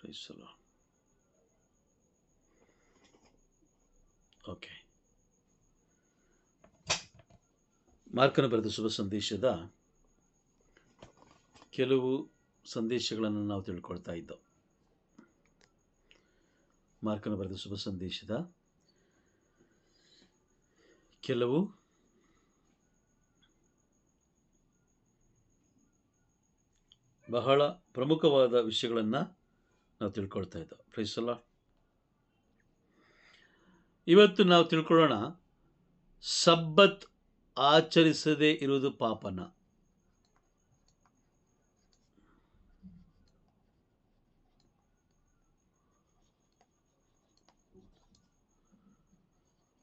Price the lord. Okay, ಮಾರ್ಕನ ಬರೆದ ಶುಭ ಸಂದೇಶದ ಕೆಲವು ಸಂದೇಶಗಳನ್ನು ನಾವು ತಿಳ್ಕೊಳ್ತಾ ಇದ್ದೋ. ಮಾರ್ಕನ ಬರೆದ ಶುಭ ಸಂದೇಶದ ಕೆಲವು ಬಹಳ ಪ್ರಮುಖವಾದ ವಿಷಯಗಳನ್ನು ನಾವು ತಿಳ್ಕೊಳ್ತಾ ಇದ್ದೋ. Praise the Lord. ಇವತ್ತು ನಾವು ತಿಳ್ಕೊಳ್ಳೋಣ, ಸಬ್ಬತ್ ಆಚರಿಸದೇ ಇರುವುದು ಪಾಪನ.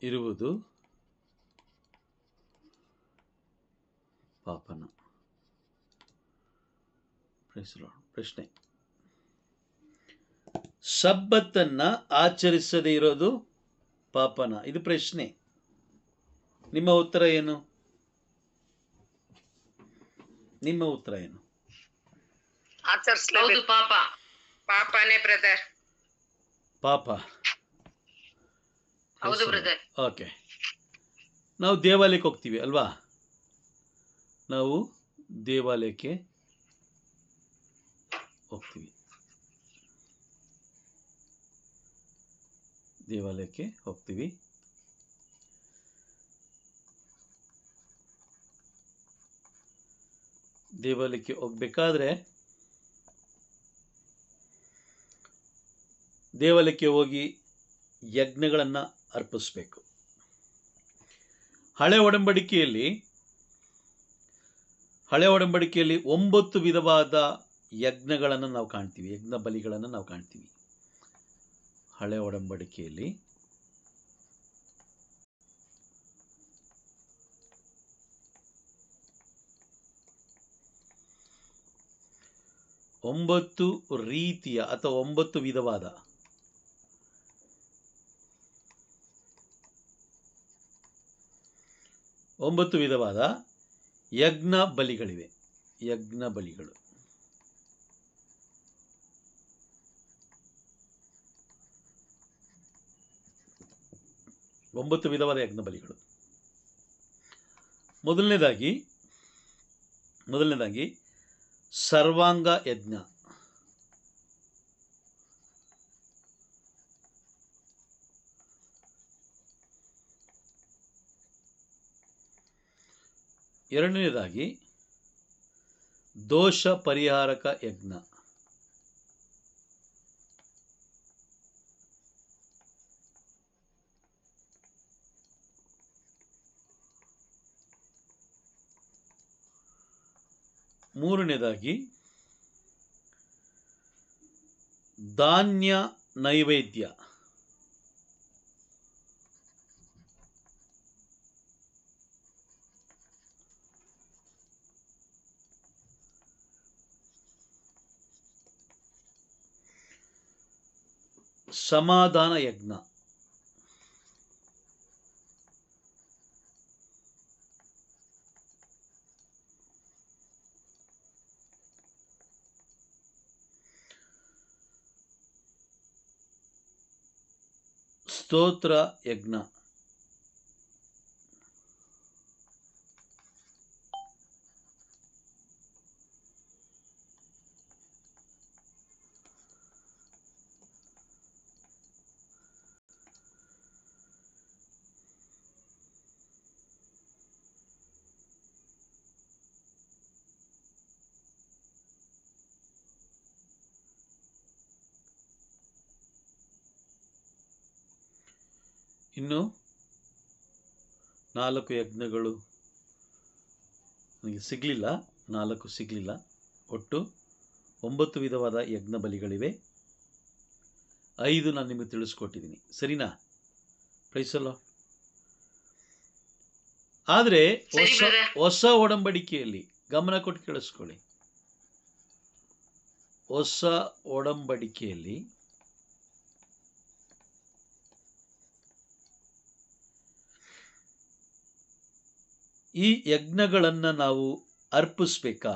ಇರುವುದು ಪಾಪನ. Price the lord. ಪ್ರಶ್ನೆ, ಸಬ್ಬತ್ತನ್ನ ಆಚರಿಸದೇ ಇರೋದು ಪಾಪನ? ಇದು ಪ್ರಶ್ನೆ. ನಿಮ್ಮ ಉತ್ತರ ಏನು? ನಿಮ್ಮ ಉತ್ತರ ಏನು? ಆಚರಿಸಬಹುದು. ಪಾಪ, ಪಾಪನೇ ಬ್ರದರ್. ಪಾಪ. ಹೌದು ಬ್ರದರ್. ಓಕೆ, ನಾವು ದೇವಾಲಯಕ್ಕೆ ಹೋಗ್ತೀವಿ ಅಲ್ವಾ? ನಾವು ದೇವಾಲಯಕ್ಕೆ ಹೋಗ್ತೀವಿ. ದೇವಾಲಯಕ್ಕೆ ಹೋಗ್ತೀವಿ. ದೇವಾಲಯಕ್ಕೆ ಹೋಗ್ಬೇಕಾದ್ರೆ ದೇವಾಲಯಕ್ಕೆ ಹೋಗಿ ಯಜ್ಞಗಳನ್ನು ಅರ್ಪಿಸಬೇಕು. ಹಳೆ ಒಡಂಬಡಿಕೆಯಲ್ಲಿ 9 ವಿಧವಾದ ಯಜ್ಞಗಳನ್ನು ನಾವು ಕಾಣ್ತೀವಿ, ಯಜ್ಞ ಬಲಿಗಳನ್ನು ನಾವು ಕಾಣ್ತೀವಿ. ಹಳೆ ಒಡಂಬಡಿಕೆಯಲ್ಲಿ 9 ರೀತಿಯ ಅಥವಾ 9 ವಿಧವಾದ ಯಜ್ಞ ಬಲಿಗಳಿವೆ. ಯಜ್ಞ ಬಲಿಗಳು 9 ವಿಧವಾದ ಯಜ್ಞ ಬಲಿಗಳು. ಮೊದಲನೇದಾಗಿ ಸರ್ವಾಂಗ ಯಜ್ಞ. ಎರಡನೇದಾಗಿ ದೋಷ ಪರಿಹಾರಕ ಯಜ್ಞ. ಮೂರನೇದಾಗಿ ಧಾನ್ಯ ನೈವೇದ್ಯ. ಸಮಾಧಾನ ಯಜ್ಞ. ಸ್ತೋತ್ರ ಯಜ್ಞ. ಇನ್ನು 4 ಯಜ್ಞಗಳು ನನಗೆ ಸಿಗಲಿಲ್ಲ, 4 ಸಿಗಲಿಲ್ಲ. ಒಟ್ಟು 9 ವಿಧವಾದ ಯಜ್ಞ ಬಲಿಗಳಿವೆ. 5 ನಾನು ನಿಮಗೆ ತಿಳಿಸ್ಕೊಟ್ಟಿದ್ದೀನಿ, ಸರಿನಾ? Praise the Lord. ಆದರೆ ಹೊಸ ಒಡಂಬಡಿಕೆಯಲ್ಲಿ ಗಮನ ಕೊಟ್ಟು ಕೇಳಿಸ್ಕೊಳ್ಳಿ. ಹೊಸ ಒಡಂಬಡಿಕೆಯಲ್ಲಿ ಈ ಯಜ್ಞಗಳನ್ನು ನಾವು ಅರ್ಪಿಸ್ಬೇಕಾ?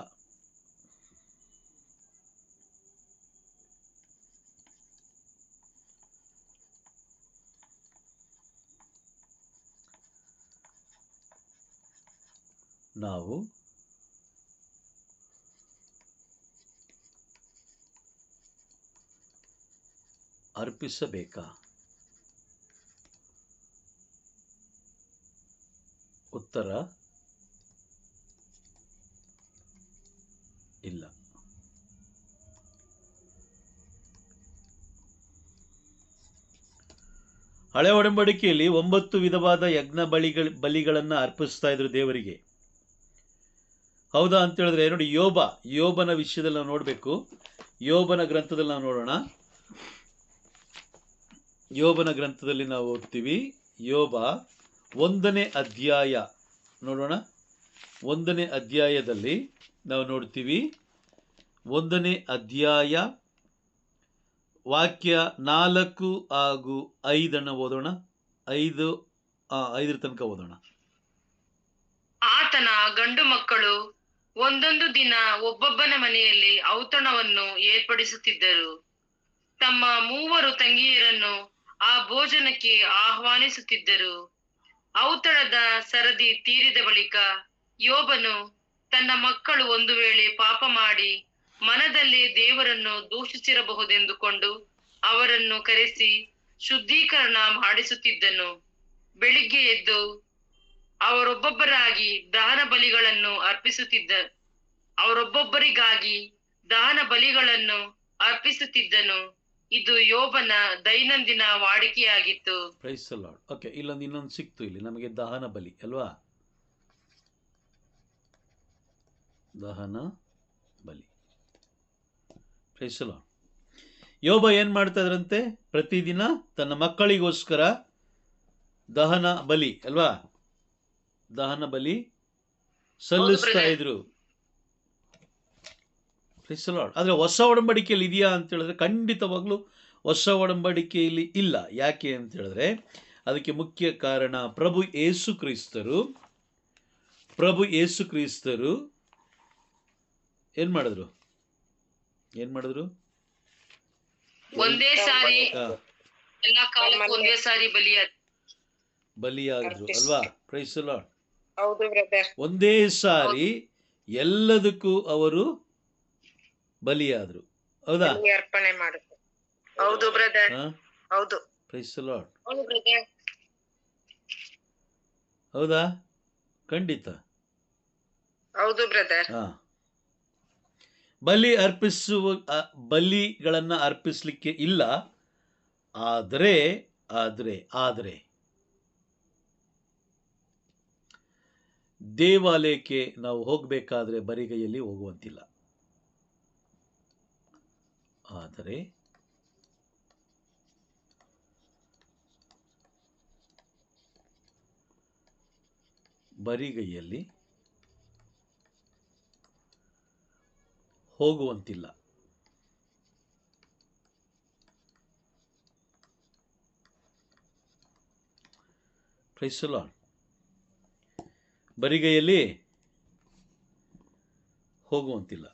ನಾವು ಅರ್ಪಿಸಬೇಕಾ? ಉತ್ತರ ಇಲ್ಲ. ಹಳೆ ಒಡಂಬಡಿಕೆಯಲ್ಲಿ 9 ವಿಧವಾದ ಯಜ್ಞ ಬಲಿಗಳನ್ನು ಅರ್ಪಿಸ್ತಾ ಇದ್ರು ದೇವರಿಗೆ. ಹೌದಾ ಅಂತ ಹೇಳಿದ್ರೆ ನೋಡಿ, ಯೋಬನ ವಿಷಯದಲ್ಲಿ ನಾವು ನೋಡಬೇಕು. ಯೋಬನ ಗ್ರಂಥದಲ್ಲಿ ನಾವು ನೋಡೋಣ. ಯೋಬನ ಗ್ರಂಥದಲ್ಲಿ ನಾವು ಓದ್ತೀವಿ. ಯೋಬ 1ನೇ ಅಧ್ಯಾಯ ನೋಡೋಣ. 1ನೇ ಅಧ್ಯಾಯದಲ್ಲಿ ನಾವು ನೋಡ್ತೀವಿ. 1ನೇ ಅಧ್ಯಾಯ ವಾಕ್ಯ 4 ಹಾಗೂ 5 ಓದೋಣ. 5 ತನಕ ಓದೋಣ. ಆತನ ಗಂಡು ಮಕ್ಕಳು ಒಂದೊಂದು ದಿನ ಒಬ್ಬೊಬ್ಬನ ಮನೆಯಲ್ಲಿ ಔತಣವನ್ನು ಏರ್ಪಡಿಸುತ್ತಿದ್ದರು. ತಮ್ಮ 3 ತಂಗಿಯರನ್ನು ಆ ಭೋಜನಕ್ಕೆ ಆಹ್ವಾನಿಸುತ್ತಿದ್ದರು. ಔತಣದ ಸರದಿ ತೀರಿದ ಬಳಿಕ ಯೋಬನು ತನ್ನ ಮಕ್ಕಳು ಒಂದು ವೇಳೆ ಪಾಪ ಮಾಡಿ ಮನದಲ್ಲಿ ದೇವರನ್ನು ದೂಷಿಸಿರಬಹುದೆಂದುಕೊಂಡು ಅವರನ್ನು ಕರೆಸಿ ಶುದ್ಧೀಕರಣ ಮಾಡಿಸುತ್ತಿದ್ದನು. ಬೆಳಿಗ್ಗೆ ಎದ್ದು ಅವರೊಬ್ಬೊಬ್ಬರಿಗಾಗಿ ದಹನ ಬಲಿಗಳನ್ನು ಅರ್ಪಿಸುತ್ತಿದ್ದನು. ಇದು ಯೋಬನ ದೈನಂದಿನ ವಾಡಿಕೆಯಾಗಿತ್ತು. Praise the lord. ಓಕೆ, ಇಲ್ಲೊಂದು ಇನ್ನೊಂದು ಸಿಕ್ತು. ಇಲ್ಲಿ ನಮಗೆ ದಹನ ಬಲಿ ಅಲ್ವಾ? ದಹನ ಬಲಿ. Praise the lord. ಯೋಬ ಏನ್ ಮಾಡ್ತಾ ಇದ್ರಂತೆ? ಪ್ರತಿದಿನ ತನ್ನ ಮಕ್ಕಳಿಗೋಸ್ಕರ ದಹನ ಬಲಿ ಅಲ್ವಾ, ದಹನ ಬಲಿ ಸಲ್ಲಿಸ್ತಾ ಇದ್ರು. Praise the Lord. ಆದ್ರೆ ಹೊಸ ಒಡಂಬಡಿಕೆಯಲ್ಲಿ ಇದೆಯಾ ಅಂತ ಹೇಳಿದ್ರೆ ಖಂಡಿತವಾಗ್ಲೂ ಹೊಸ ಒಡಂಬಡಿಕೆಯಲ್ಲಿ ಇಲ್ಲ. ಯಾಕೆ ಅಂತ ಹೇಳಿದ್ರೆ ಅದಕ್ಕೆ ಮುಖ್ಯ ಕಾರಣ ಪ್ರಭು ಯೇಸು ಕ್ರಿಸ್ತರು ಏನ್ ಮಾಡಿದ್ರು? ಒಂದೇ ಸಾರಿ ಎಲ್ಲ ಕಾಲಕ್ಕೂ ಒಂದೇ ಸಾರಿ ಬಲಿಯಾದ್ರು ಅಲ್ವಾ? Praise the Lord. ಹೌದು ಬ್ರದರ್. ಒಂದೇ ಸಾರಿ ಎಲ್ಲದಕ್ಕೂ ಅವರು ಬಲಿಯಾದ್ರು. ಹೌದಾ? ಅರ್ಪಣೆ ಮಾಡಿದ್ರು. ಹೌದು ಬ್ರದರ್. ಹೌದು. Praise the Lord. ಹೌದು ಬ್ರದರ್. ಹೌದಾ? ಖಂಡಿತ. ಹೌದು ಬ್ರದರ್. ಬಲಿಗಳನ್ನ ಅರ್ಪಿಸ್ಲಿಕ್ಕೆ ಇಲ್ಲ. ಆದರೆ ದೇವಾಲಯಕ್ಕೆ ನಾವು ಹೋಗಬೇಕಾದ್ರೆ ಬರಿಗೈಯಲ್ಲಿ ಹೋಗುವಂತಿಲ್ಲ. ಆದರೆ ಬರಿಗೈಯಲ್ಲಿ ಹೋಗುವಂತಿಲ್ಲ. Praise the lord. ಬರಿಗೈಯಲ್ಲಿ ಹೋಗುವಂತಿಲ್ಲ.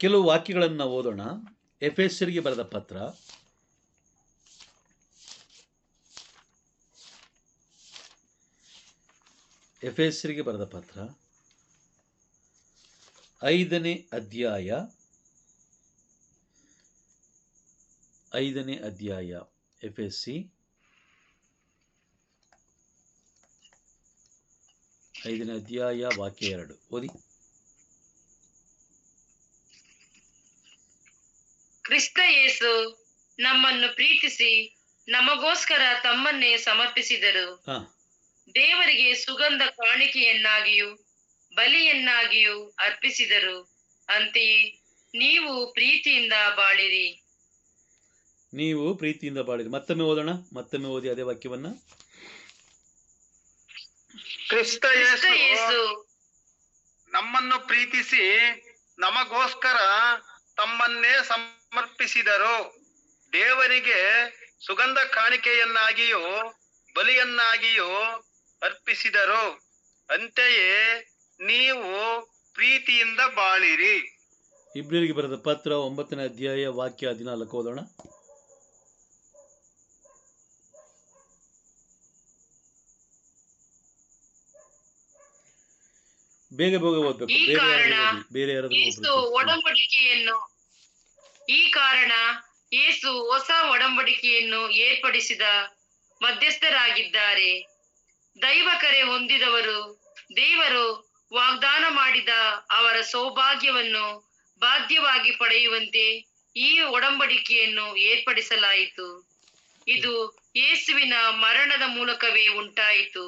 ಕೆಲವು ವಾಕ್ಯಗಳನ್ನು ನಾವು ಓದೋಣ. ಎಫೆಸರಿಗೆ ಬರೆದ ಪತ್ರ 5ನೇ ಅಧ್ಯಾಯ ಎಫೆಸಿ 5ನೇ ಅಧ್ಯಾಯ ವಾಕ್ಯ 2 ಓದಿ. ಕ್ರಿಸ್ತ ಯೇಸು ನಮ್ಮನ್ನು ಪ್ರೀತಿಸಿ ನಮಗೋಸ್ಕರ ತಮ್ಮನ್ನೇ ಸಮರ್ಪಿಸಿದರು. ದೇವರಿಗೆ ಸುಗಂಧ ಕಾಣಿಕೆಯನ್ನಾಗಿಯೂ ಬಲಿಯನ್ನಾಗಿಯೂ ಅರ್ಪಿಸಿದರು. ಅಂತೆಯೇ ನೀವು ಪ್ರೀತಿಯಿಂದ ಬಾಳಿರಿ. ಮತ್ತೊಮ್ಮೆ ಓದಿ ಅದೇ ವಾಕ್ಯವನ್ನ. ಕ್ರಿಸ್ತ ಯೇಸು ನಮ್ಮನ್ನು ಪ್ರೀತಿಸಿ ನಮಗೋಸ್ಕರ ತಮ್ಮನ್ನೇ ಸಮರ್ಪಿಸಿದರು. ದೇವರಿಗೆ ಸುಗಂಧ ಕಾಣಿಕೆಯನ್ನಾಗಿಯೂ ಬಲಿಯನ್ನಾಗಿಯೂ ಅರ್ಪಿಸಿದರು. ಅಂತೆಯೇ ನೀವು ಪ್ರೀತಿಯಿಂದ ಬಾಳಿರಿ. ಇಬ್ರಿಯರಿಗೆ ಬರೆದ ಪತ್ರ 9ನೇ ಅಧ್ಯಾಯ ವಾಕ್ಯ 14 ಓದೋಣ. ಬೇಗ ಬೇಗ ಓದ್ಬೇಕು. ಈ ಕಾರಣ ಬೇರೆ ಯೇಸು ಒಡಂಬಡಿಕೆಯನ್ನು ಈ ಕಾರಣ ಯೇಸು ಹೊಸ ಒಡಂಬಡಿಕೆಯನ್ನು ಏರ್ಪಡಿಸಿದ ಮಧ್ಯಸ್ಥರಾಗಿದ್ದಾರೆ. ದೈವ ಕರೆ ಹೊಂದಿದವರು ದೇವರು ವಾಗ್ದಾನ ಮಾಡಿದ ಅವರ ಸೌಭಾಗ್ಯವನ್ನು ಬಾಧ್ಯವಾಗಿ ಪಡೆಯುವಂತೆ ಈ ಒಡಂಬಡಿಕೆಯನ್ನು ಏರ್ಪಡಿಸಲಾಯಿತು. ಇದು ಯೇಸುವಿನ ಮರಣದ ಮೂಲಕವೇ ಉಂಟಾಯಿತು.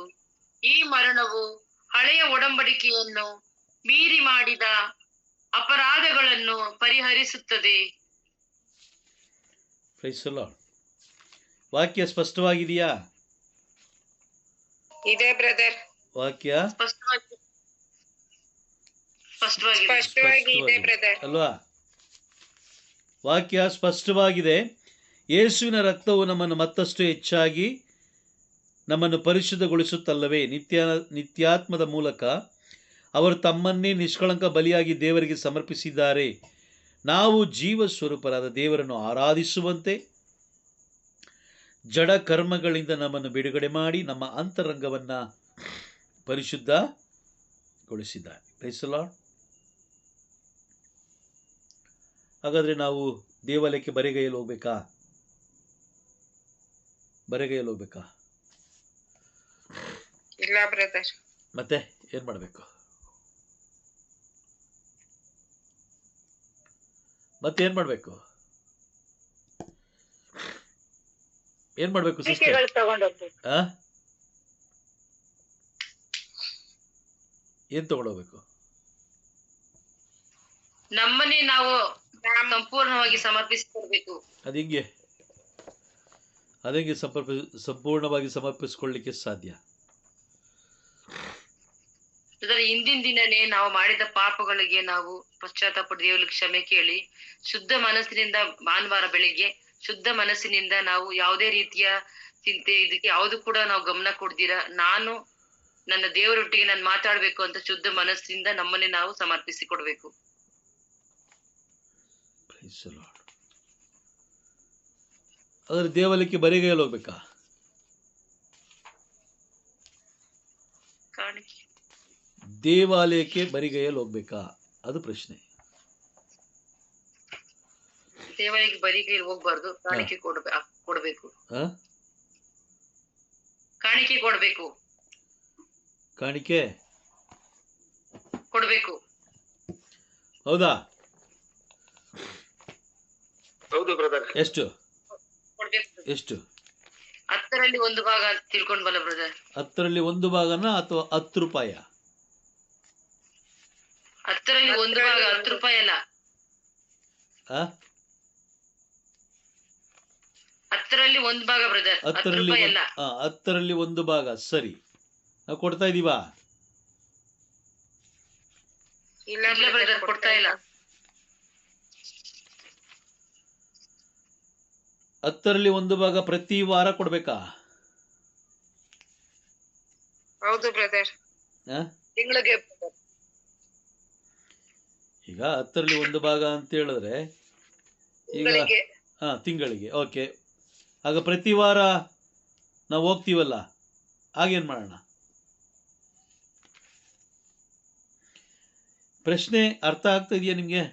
ಈ ಮರಣವು ಹಳೆಯ ಒಡಂಬಡಿಕೆಯನ್ನು ಮೀರಿ ಮಾಡಿದ ಅಪರಾಧಗಳನ್ನು ಪರಿಹರಿಸುತ್ತದೆ. ವಾಕ್ಯ ಸ್ಪಷ್ಟವಾಗಿದೆಯಾ? ಇದೆ ಬ್ರದರ್. ವಾಕ್ಯ ಸ್ಪಷ್ಟವಾಗಿ ಇದೆ ಬ್ರದರ್ ಅಲ್ವಾ? ವಾಕ್ಯ ಸ್ಪಷ್ಟವಾಗಿದೆ. ಯೇಸುವಿನ ರಕ್ತವು ನಮ್ಮನ್ನು ಮತ್ತಷ್ಟು ಹೆಚ್ಚಾಗಿ ನಮ್ಮನ್ನು ಪರಿಶುದ್ಧಗೊಳಿಸುತ್ತಲ್ಲವೇ? ನಿತ್ಯಾತ್ಮದ ಮೂಲಕ ಅವರು ತಮ್ಮನ್ನೇ ನಿಷ್ಕಳಂಕ ಬಲಿಯಾಗಿ ದೇವರಿಗೆ ಸಮರ್ಪಿಸಿದ್ದಾರೆ. ನಾವು ಜೀವ ಸ್ವರೂಪರಾದ ದೇವರನ್ನು ಆರಾಧಿಸುವಂತೆ ಜಡ ಕರ್ಮಗಳಿಂದ ನಮ್ಮನ್ನು ಬಿಡುಗಡೆ ಮಾಡಿ ನಮ್ಮ ಅಂತರಂಗವನ್ನು ಪರಿಶುದ್ಧಗೊಳಿಸಿದ್ದಾರೆ. Praise the lord. ಹಾಗಾದರೆ ನಾವು ದೇವಾಲಯಕ್ಕೆ ಬರಿಗೈಯಲ್ಲಿ ಹೋಗ್ಬೇಕಾ? ಬರಿಗೈಯಲ್ಲಿ ಹೋಗ್ಬೇಕಾ? ಇಲ್ಲ ಬ್ರದರ್. ಮತ್ತೆ ಏನ್ ಮಾಡಬೇಕು? ಮತ್ತೇನ್ ಮಾಡಬೇಕು? ಏನ್ ಮಾಡಬೇಕು ಸಿಸ್ಟರ್? ಏನ್ ತಗೊಂಡೋಗ್ಬೇಕು? ನಮ್ಮನ್ನೇ ನಾವು ಸಂಪೂರ್ಣವಾಗಿ ಸಮರ್ಪಿಸಿಕೊಡ್ಬೇಕು. ಅದಿಂಗೆ ಸಂಪೂರ್ಣವಾಗಿ ಸಮರ್ಪಿಸಿಕೊಳ್ಳಲಿಕ್ಕೆ ಸಾಧ್ಯ? ಹಿಂದಿನ ದಿನನೇ ನಾವು ಮಾಡಿದ ಪಾಪಗಳಿಗೆ ನಾವು ಪಶ್ಚಾತ್ತಾಪ ದೇವರಿಗೆ ಕ್ಷಮೆ ಕೇಳಿ ಶುದ್ಧ ಮನಸ್ಸಿನಿಂದ ಭಾನುವಾರ ಬೆಳಿಗ್ಗೆ ಶುದ್ಧ ಮನಸ್ಸಿನಿಂದ ನಾವು ಯಾವುದೇ ರೀತಿಯ ಚಿಂತೆ ಇದಕ್ಕೆ ಯಾವ್ದು ಕೂಡ ನಾವು ಗಮನ ಕೊಡ್ದಿರಾ ನಾನು ನನ್ನ ದೇವರೊಟ್ಟಿಗೆ ನಾನು ಮಾತಾಡ್ಬೇಕು ಅಂತ ಶುದ್ಧ ಮನಸ್ಸಿನಿಂದ ನಮ್ಮನ್ನೇ ನಾವು ಸಮರ್ಪಿಸಿ ಕೊಡ್ಬೇಕು. ಅದ್ರ ದೇವಾಲಯಕ್ಕೆ ಬರಿಗೈಯಲ್ಲಿ ಹೋಗ್ಬೇಕಾ? ದೇವಾಲಯಕ್ಕೆ ಬರಿಗೈಯಲ್ಲಿ ಹೋಗ್ಬೇಕಾ? ಅದು ಪ್ರಶ್ನೆ. ದೇವಾಲಯಕ್ಕೆ ಬರಿಗೈಯಲ್ಲಿ ಹೋಗ್ಬಾರ್ದು, ಕಾಣಿಕೆ ಕೊಡ್ಬೇಕು. ಕಾಣಿಕೆ ಕೊಡ್ಬೇಕು. ಕಾಣಿಕೆ ಕೊಡ್ಬೇಕು. ಹೌದಾ? ಹೌದು ಬ್ರದರ್. ಎಷ್ಟು ಕೊಡ್ಬೇಕು. ಎಷ್ಟು? 10ರಲ್ಲಿ 1 ಭಾಗ ತಿಳ್ಕೊಂಡ್ಬಲ್ಲ ಬ್ರದರ್. 10ರಲ್ಲಿ 1 ಭಾಗನ ಅಥವಾ 10 ರೂಪಾಯಿ? 10ರಲ್ಲಿ 1 ಭಾಗ 10 ರೂಪಾಯಿ ಅಲ್ಲ. 10ರಲ್ಲಿ 1 ಭಾಗ ಬ್ರದರ್. 10 ರೂಪಾಯಿ ಅಲ್ಲ. 10ರಲ್ಲಿ 1 ಭಾಗ. ಸರಿ, ನಾವು ಕೊಡ್ತಾ ಇದೀವಾ? ಇಲ್ಲ ಬ್ರದರ್, ಕೊಡ್ತಾ ಇಲ್ಲ. 10ರಲ್ಲಿ 1 ಭಾಗ ಪ್ರತಿ ವಾರ ಕೊಡ್ಬೇಕಾ? ಹೌದು ಬ್ರದರ್. ತಿಂಗಳಿಗೆ ಈಗ 10ರಲ್ಲಿ 1 ಭಾಗ ಅಂತ ಹೇಳಿದ್ರೆ ಈಗ ತಿಂಗಳಿಗೆ. ಓಕೆ, ಆಗ ಪ್ರತಿ ವಾರ ನಾವು ಹೋಗ್ತೀವಲ್ಲ, ಆಗೇನ್ ಮಾಡೋಣ? ಪ್ರಶ್ನೆ ಅರ್ಥ ಆಗ್ತಾ ಇದೆಯಾ ನಿಮ್ಗೆ?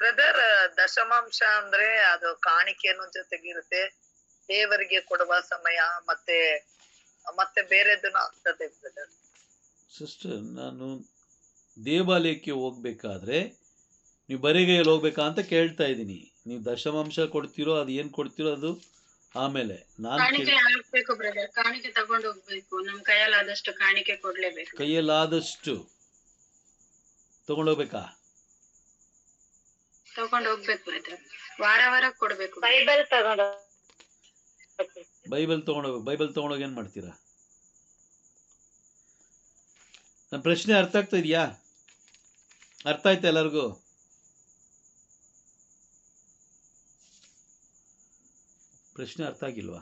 ಬ್ರದರ್, ದಶಮಾಂಶ ಅಂದ್ರೆ ಅದು ಕಾಣಿಕೆಯನ್ನು ಜೊತೆಗಿರುತ್ತೆ, ದೇವರಿಗೆ ಕೊಡುವ ಸಮಯ ಮತ್ತೆ ಬೇರೆದನ್ನ ಆಗ್ತದೆ ಬ್ರದರ್. ಸಿಸ್ಟರ್, ನಾನು ದೇವಾಲಯಕ್ಕೆ ಹೋಗ್ಬೇಕಾದ್ರೆ ನೀವು ಬರಿಗೈಯಲ್ಲಿ ಹೋಗ್ಬೇಕಾ ಅಂತ ಕೇಳ್ತಾ ಇದ್ದೀನಿ. ನೀವು ದಶಮಾಂಶ ಕೊಡ್ತಿರೋ, ಅದು ಏನ್ ಕೊಡ್ತಿರೋ ಅದು ಆಮೇಲೆ. ಕಾಣಿಕೆ ತಗೊಂಡು ಹೋಗ್ಬೇಕು. ನಮ್ ಕೈಯಲ್ಲಾದಷ್ಟು ಕಾಣಿಕೆ ಕೊಡ್ಲೇಬೇಕು. ಕೈಯಲ್ಲಾದಷ್ಟು ತಗೊಂಡೋಗ್ಬೇಕಾ? ತಗೊಂಡು ಹೋಗ್ಬೇಕು ಬ್ರದರ್. ವಾರ ಕೊಡ್ಬೇಕು. ಬೈಬಲ್ ತಗೊಂಡೋಗ್ಬೇಕು. ಬೈಬಲ್ ತಗೊಂಡೋಗಿ ಏನ್ ಮಾಡ್ತೀರಾ? ನನ್ನ ಪ್ರಶ್ನೆ ಅರ್ಥ ಆಗ್ತಾ ಇದೆಯಾ? ಅರ್ಥ ಆಯ್ತಾ ಎಲ್ಲರಿಗೂ? ಪ್ರಶ್ನೆ ಅರ್ಥ ಆಗಿಲ್ವಾ?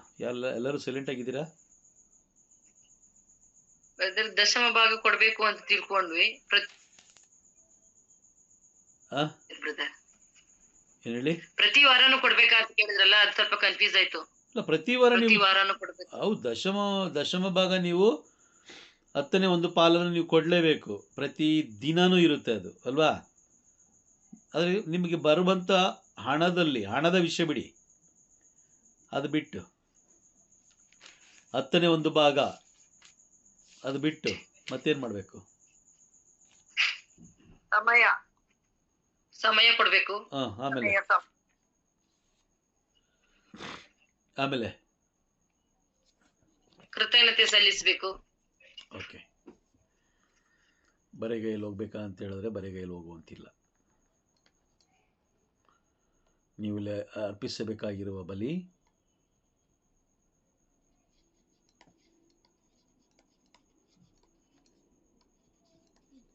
ಎಲ್ಲರೂ ಸೈಲೆಂಟ್ ಆಗಿದ್ದೀರಾ? ದಶಮ ಭಾಗ ಕೊಡ್ಬೇಕು ಅಂತ ತಿಳ್ಕೊಂಡ್ವಿ. ಏನ್ ಹೇಳಿ? ಪ್ರತಿ ವಾರನೂ ಕೊಡ್ಬೇಕಂತ ಕೇಳಿದ್ರಲ್ಲ, ಅದು ಸ್ವಲ್ಪ ಕನ್ಫ್ಯೂಸ್ ಆಯ್ತು. ಇಲ್ಲ, ಪ್ರತಿ ವಾರ ನೀವು ವಾರನೂ ಕೊಡ್ಬೇಕು. ಹೌದು, ದಶಮ ಭಾಗ ನೀವು ಹತ್ತನೇ ಒಂದು ಪಾಲನ್ನು ನೀವು ಕೊಡಲೇಬೇಕು. ಪ್ರತಿ ದಿನವೂ ಇರುತ್ತೆ ಅದು ಅಲ್ವಾ. ಆದರೆ ನಿಮಗೆ ಬರುವಂಥ ಹಣದ ವಿಷಯ ಬಿಡಿ, ಅದು ಬಿಟ್ಟು ಹತ್ತನೇ ಒಂದು ಭಾಗ ಅದು ಬಿಟ್ಟು ಮತ್ತೇನು ಮಾಡಬೇಕು? ಸಮಯ ಕೊಡ್ಬೇಕು. ಆಮೇಲೆ ಕೃತಜ್ಞತೆ ಸಲ್ಲಿಸಬೇಕು. ಓಕೆ. ಬರೆಗೈಯಲ್ಲಿ ಹೋಗ್ಬೇಕಾ ಅಂತ ಹೇಳಿದ್ರೆ ಬರೆಗೈಯಲ್ಲಿ ಹೋಗುವಂತಿಲ್ಲ. ನೀವು ಅರ್ಪಿಸಬೇಕಾಗಿರುವ ಬಲಿ